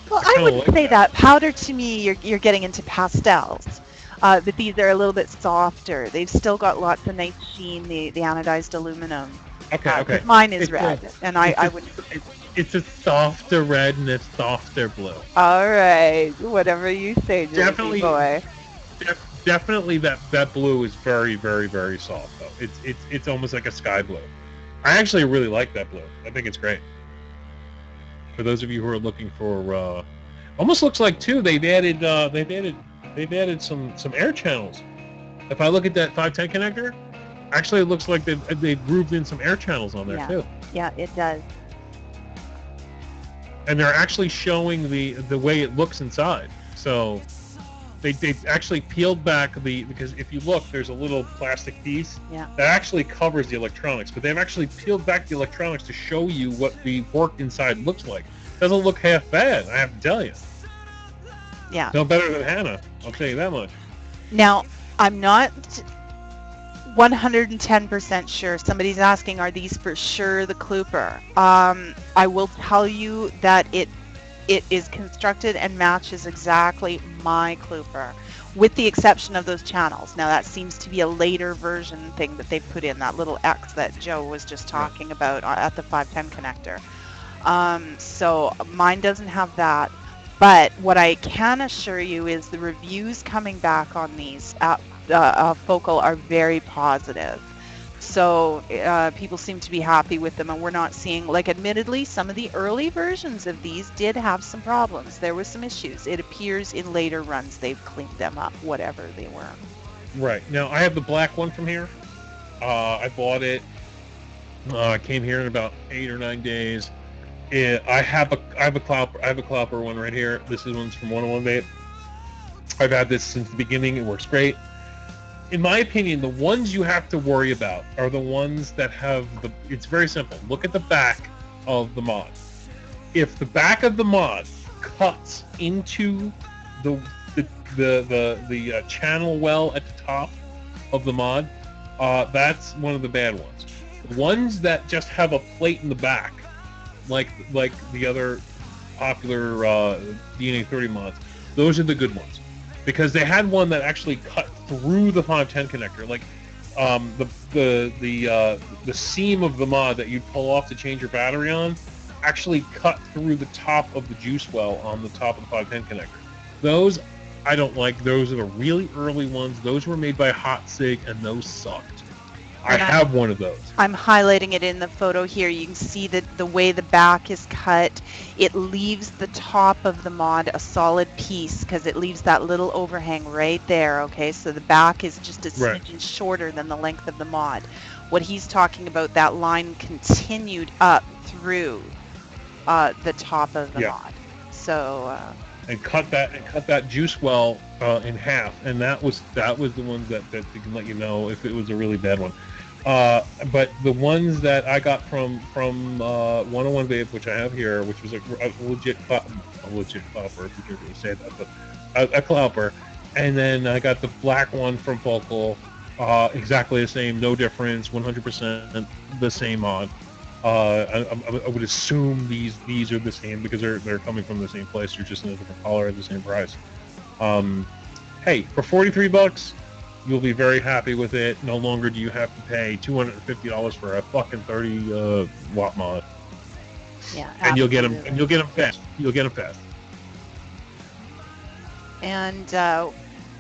Well, I wouldn't say that. Powder to me, you're getting into pastels. But these are a little bit softer. They've still got lots of nice sheen. The anodized aluminum. Okay. Mine is red, and I would. It's a softer red and a softer blue. All right, whatever you say, Jersey boy. Definitely, that blue is very, very, very soft though. It's almost like a sky blue. I actually really like that blue. I think it's great. For those of you who are looking for, almost looks like too they've added some air channels. If I look at that 510 connector, actually it looks like they've grooved in some air channels on there too. Yeah, it does. And they're actually showing the way it looks inside. So they actually peeled back because if you look, there's a little plastic piece that actually covers the electronics, but they've actually peeled back the electronics to show you what the work inside looks like. Doesn't look half bad, I have to tell you. Yeah. No better than Hannah, I'll tell you that much. Now, I'm not 110% sure. Somebody's asking, are these for sure the Klooper? I will tell you that it is constructed and matches exactly my Klooper, with the exception of those channels. Now that seems to be a later version thing that they put in, that little X that Joe was just talking about at the 510 connector. So mine doesn't have that, but what I can assure you is the reviews coming back on these Focal are very positive. So people seem to be happy with them, and we're not seeing, like, admittedly, some of the early versions of these did have some problems. There was some issues. It appears in later runs they've cleaned them up, whatever they were. Right. Now, I have the black one from here. I bought it. I came here in about 8 or 9 days. I have a Klooper one right here. This is one's from 101 Vape. I've had this since the beginning. It works great. In my opinion, the ones you have to worry about are the ones that have it's very simple. Look at the back of the mod. If the back of the mod cuts into the channel well at the top of the mod, that's one of the bad ones. The ones that just have a plate in the back, like the other popular DNA 30 mods, those are the good ones. Because they had one that actually cut through the 510 connector, like the seam of the mod that you'd pull off to change your battery on, actually cut through the top of the juice well on the top of the 510 connector. Those I don't like. Those are the really early ones. Those were made by Hot Sig, and those sucked. I have one of those. I'm highlighting it in the photo here. You can see that the way the back is cut, it leaves the top of the mod a solid piece because it leaves that little overhang right there, okay? So the back is just a smidgen shorter than the length of the mod. What he's talking about, that line continued up through the top of the mod. So... and cut that juice well in half, and that was the ones that can let you know if it was a really bad one. But the ones that I got from 101 Vape, which I have here, which was a legit clapper, if you can really say that, but a clapper, and then I got the black one from Focal, exactly the same, no difference, 100% the same mod. I would assume these are the same because they're coming from the same place. You're just in a different color at the same price. Hey, for $43, you'll be very happy with it. No longer do you have to pay $250 for a fucking 30 watt mod. Yeah, and you'll get them. And you'll get them fast. You'll get them fast. And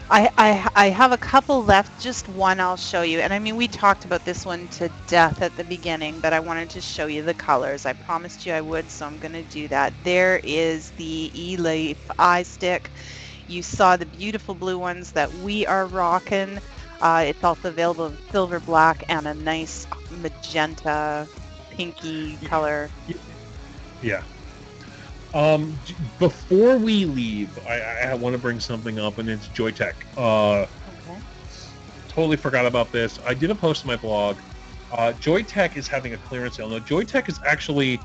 I have a couple left, just one I'll show you. And I mean, we talked about this one to death at the beginning, but I wanted to show you the colors. I promised you I would, so I'm going to do that. There is the e-leaf eye stick. You saw the beautiful blue ones that we are rocking. It's also available in silver, black, and a nice magenta, pinky color. Yeah. Before we leave, I want to bring something up, and it's Joytech. Okay. Totally forgot about this. I did a post on my blog. Joytech is having a clearance sale. Now, Joytech is actually...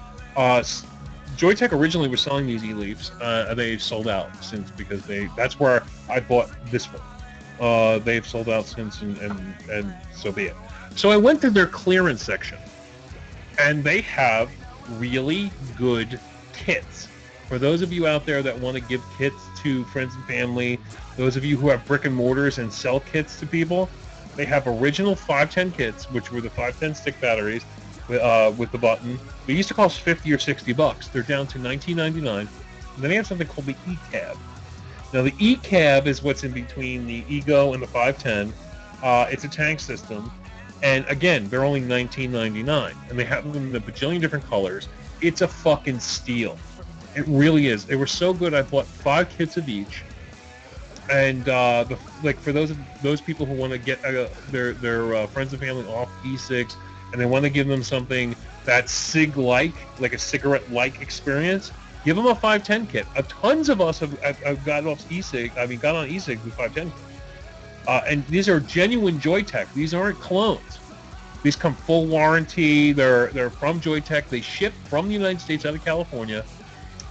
Joytech originally was selling these e-leafs. They've sold out since because that's where I bought this one. They've sold out since, and so be it. So I went to their clearance section, and they have really good kits. For those of you out there that want to give kits to friends and family, those of you who have brick and mortars and sell kits to people, they have original 510 kits, which were the 510 stick batteries with the button. They used to cost $50 or $60. They're down to $19.99. And then they have something called the e-cab. Now the e-cab is what's in between the Ego and the 510. It's a tank system, and again, they're only $19.99, and they have them in a bajillion different colors. It's a fucking steal. It really is. They were so good. I bought 5 kits of each, and for those people who want to get their friends and family off e-cigs, and they want to give them something that's cig-like, like a cigarette-like experience, give them a 510 kit. Tons of us have got off e-cig. I mean, got on e-cig with 510 kits. And these are genuine Joytech. These aren't clones. These come full warranty. They're from Joytech. They ship from the United States out of California.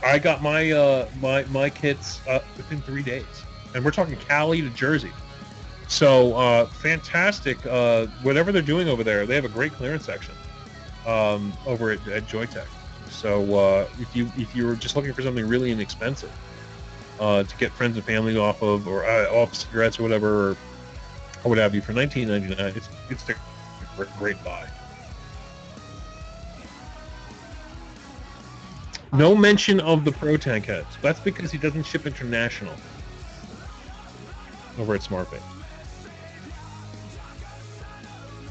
I got my kits within 3 days, and we're talking Cali to Jersey. So fantastic. Whatever they're doing over there, they have a great clearance section over at Joytech. So if you're just looking for something really inexpensive to get friends and family off of, or off cigarettes or whatever, or what have you, for $19.99, it's a great buy. No mention of the Pro Tank heads. That's because he doesn't ship international over at SmartVape.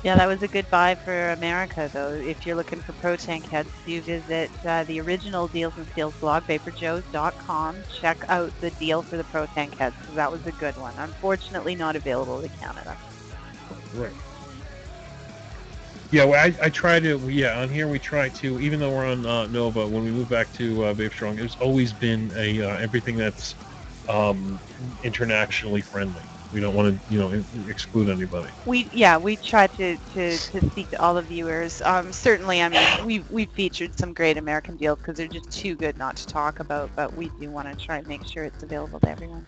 Yeah, that was a good buy for America, though. If you're looking for Pro Tank heads, do visit the original Deals and Steals blog, VaporJoe.com. Check out the deal for the Pro Tank heads, because that was a good one. Unfortunately, not available in Canada. Right. Yeah, well, I try to, on here we try to, even though we're on Nova, when we move back to VapeStrong, it's always been everything that's internationally friendly. We don't want to, exclude anybody. We try to speak to all the viewers. Certainly, I mean, we've featured some great American deals because they're just too good not to talk about, but we do want to try and make sure it's available to everyone.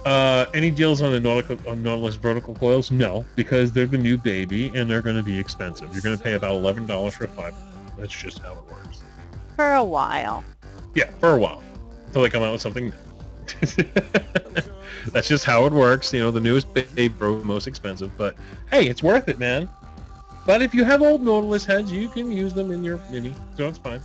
Any deals on the Nautilus vertical coils? No, because they're the new baby and they're going to be expensive. You're going to pay about $11 for a 5. That's just how it works. For a while. Yeah, for a while. Until they come out with something new. That's just how it works. The newest babe, most expensive. But hey, it's worth it, man. But if you have old Nautilus heads, you can use them in your mini, so it's fine.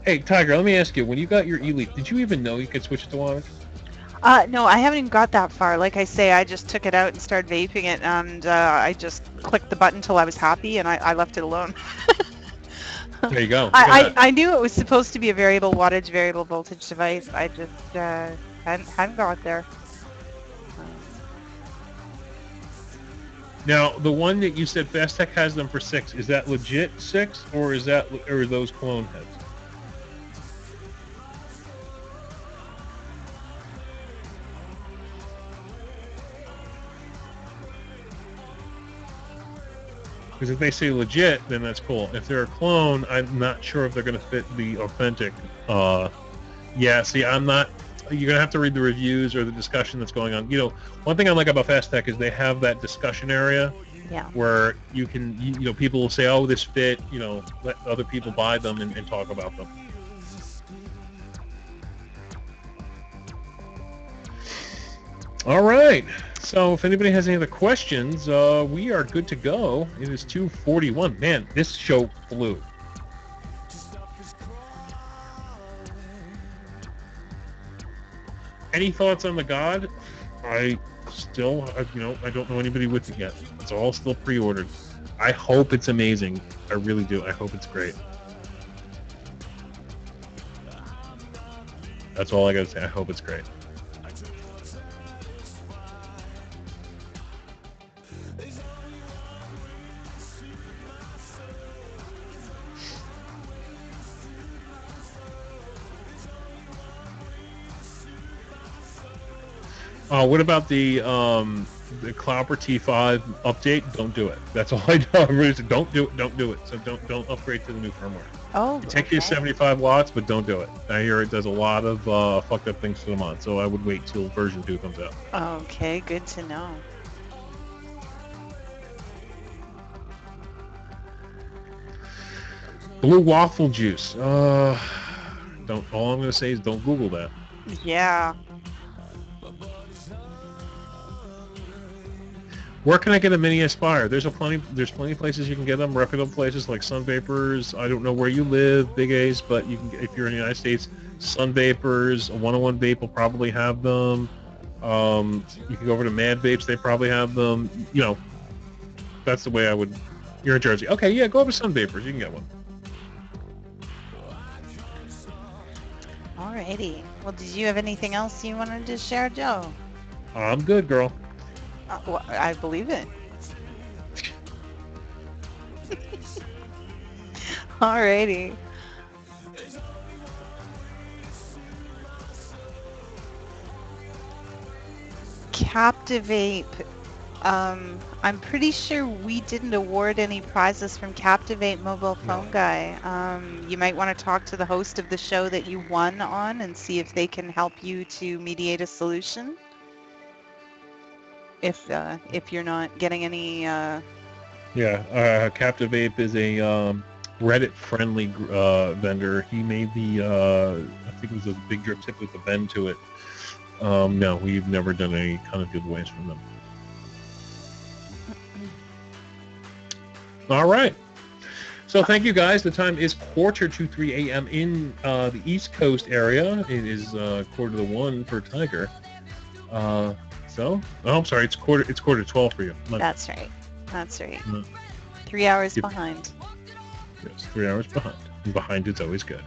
Hey, Tiger, let me ask you, when you got your Elite, did you even know you could switch it to wattage? No, I haven't even got that far. Like I say, I just took it out and started vaping it, and I just clicked the button until I was happy, and I left it alone. There you go. I knew it was supposed to be a variable wattage, variable voltage device. I just hadn't got there. Now, the one that you said Fast Tech has them for 6, is that legit 6, or is that, or are those clone heads? Because if they say legit, then that's cool. If they're a clone, I'm not sure if they're going to fit the authentic. Yeah, see, I'm not. You're going to have to read the reviews or the discussion that's going on. You know, one thing I like about Fast Tech is they have that discussion area. Yeah. Where you can, you know, people will say, "Oh, this fit," you know, let other people buy them and talk about them. All right. So if anybody has any other questions, we are good to go. It is 2:41. Man, this show flew. Any thoughts on the God? I still, you know, I don't know anybody with it yet. It's all still pre-ordered. I hope it's amazing. I really do. I hope it's great. That's all I gotta say. I hope it's great. What about the Clopper T5 update? Don't do it. That's all I know. Really said, don't do it. Don't do it. So don't upgrade to the new firmware. Oh, it takes you 75 watts, but don't do it. I hear it does a lot of fucked up things to the mod, so I would wait till version 2 comes out. Okay, good to know. Blue waffle juice. Don't. All I'm gonna say is don't Google that. Yeah. Where can I get a mini Aspire? There's plenty of places you can get them. Reputable places like Sun Vapors. I don't know where you live, Big Ace, but you can, if you're in the United States, Sun Vapors, 101 Vape will probably have them. You can go over to Mad Vapes; they probably have them. You know, that's the way I would. You're in Jersey, okay? Yeah, go over to Sun Vapors. You can get one. Alrighty. Well, did you have anything else you wanted to share, Joe? I'm good, girl. Well, I believe it. Alrighty. Captivate. I'm pretty sure we didn't award any prizes from Captivate Mobile Phone Guy. You might want to talk to the host of the show that you won on and see if they can help you to mediate a solution. If you're not getting any. Captive Vape is a Reddit-friendly vendor. He made the I think it was a big drip tip with a bend to it. No, we've never done any kind of giveaways from them. All right. So thank you guys. The time is 2:45 a.m. in the East Coast area. It is 1:45 for Tiger. I'm sorry. It's 11:45 for you. That's right. That's right. 3 hours behind. Yes, 3 hours behind. And behind it's always good.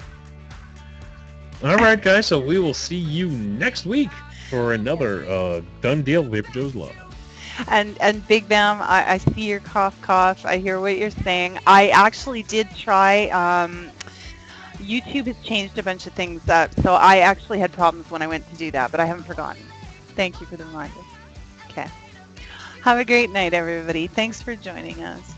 All right, guys. So we will see you next week for another done deal. VaporJoe's Love. And Big Bam, I see your cough. I hear what you're saying. I actually did try. YouTube has changed a bunch of things up, so I actually had problems when I went to do that, but I haven't forgotten. Thank you for the reminder. Okay. Have a great night, everybody. Thanks for joining us.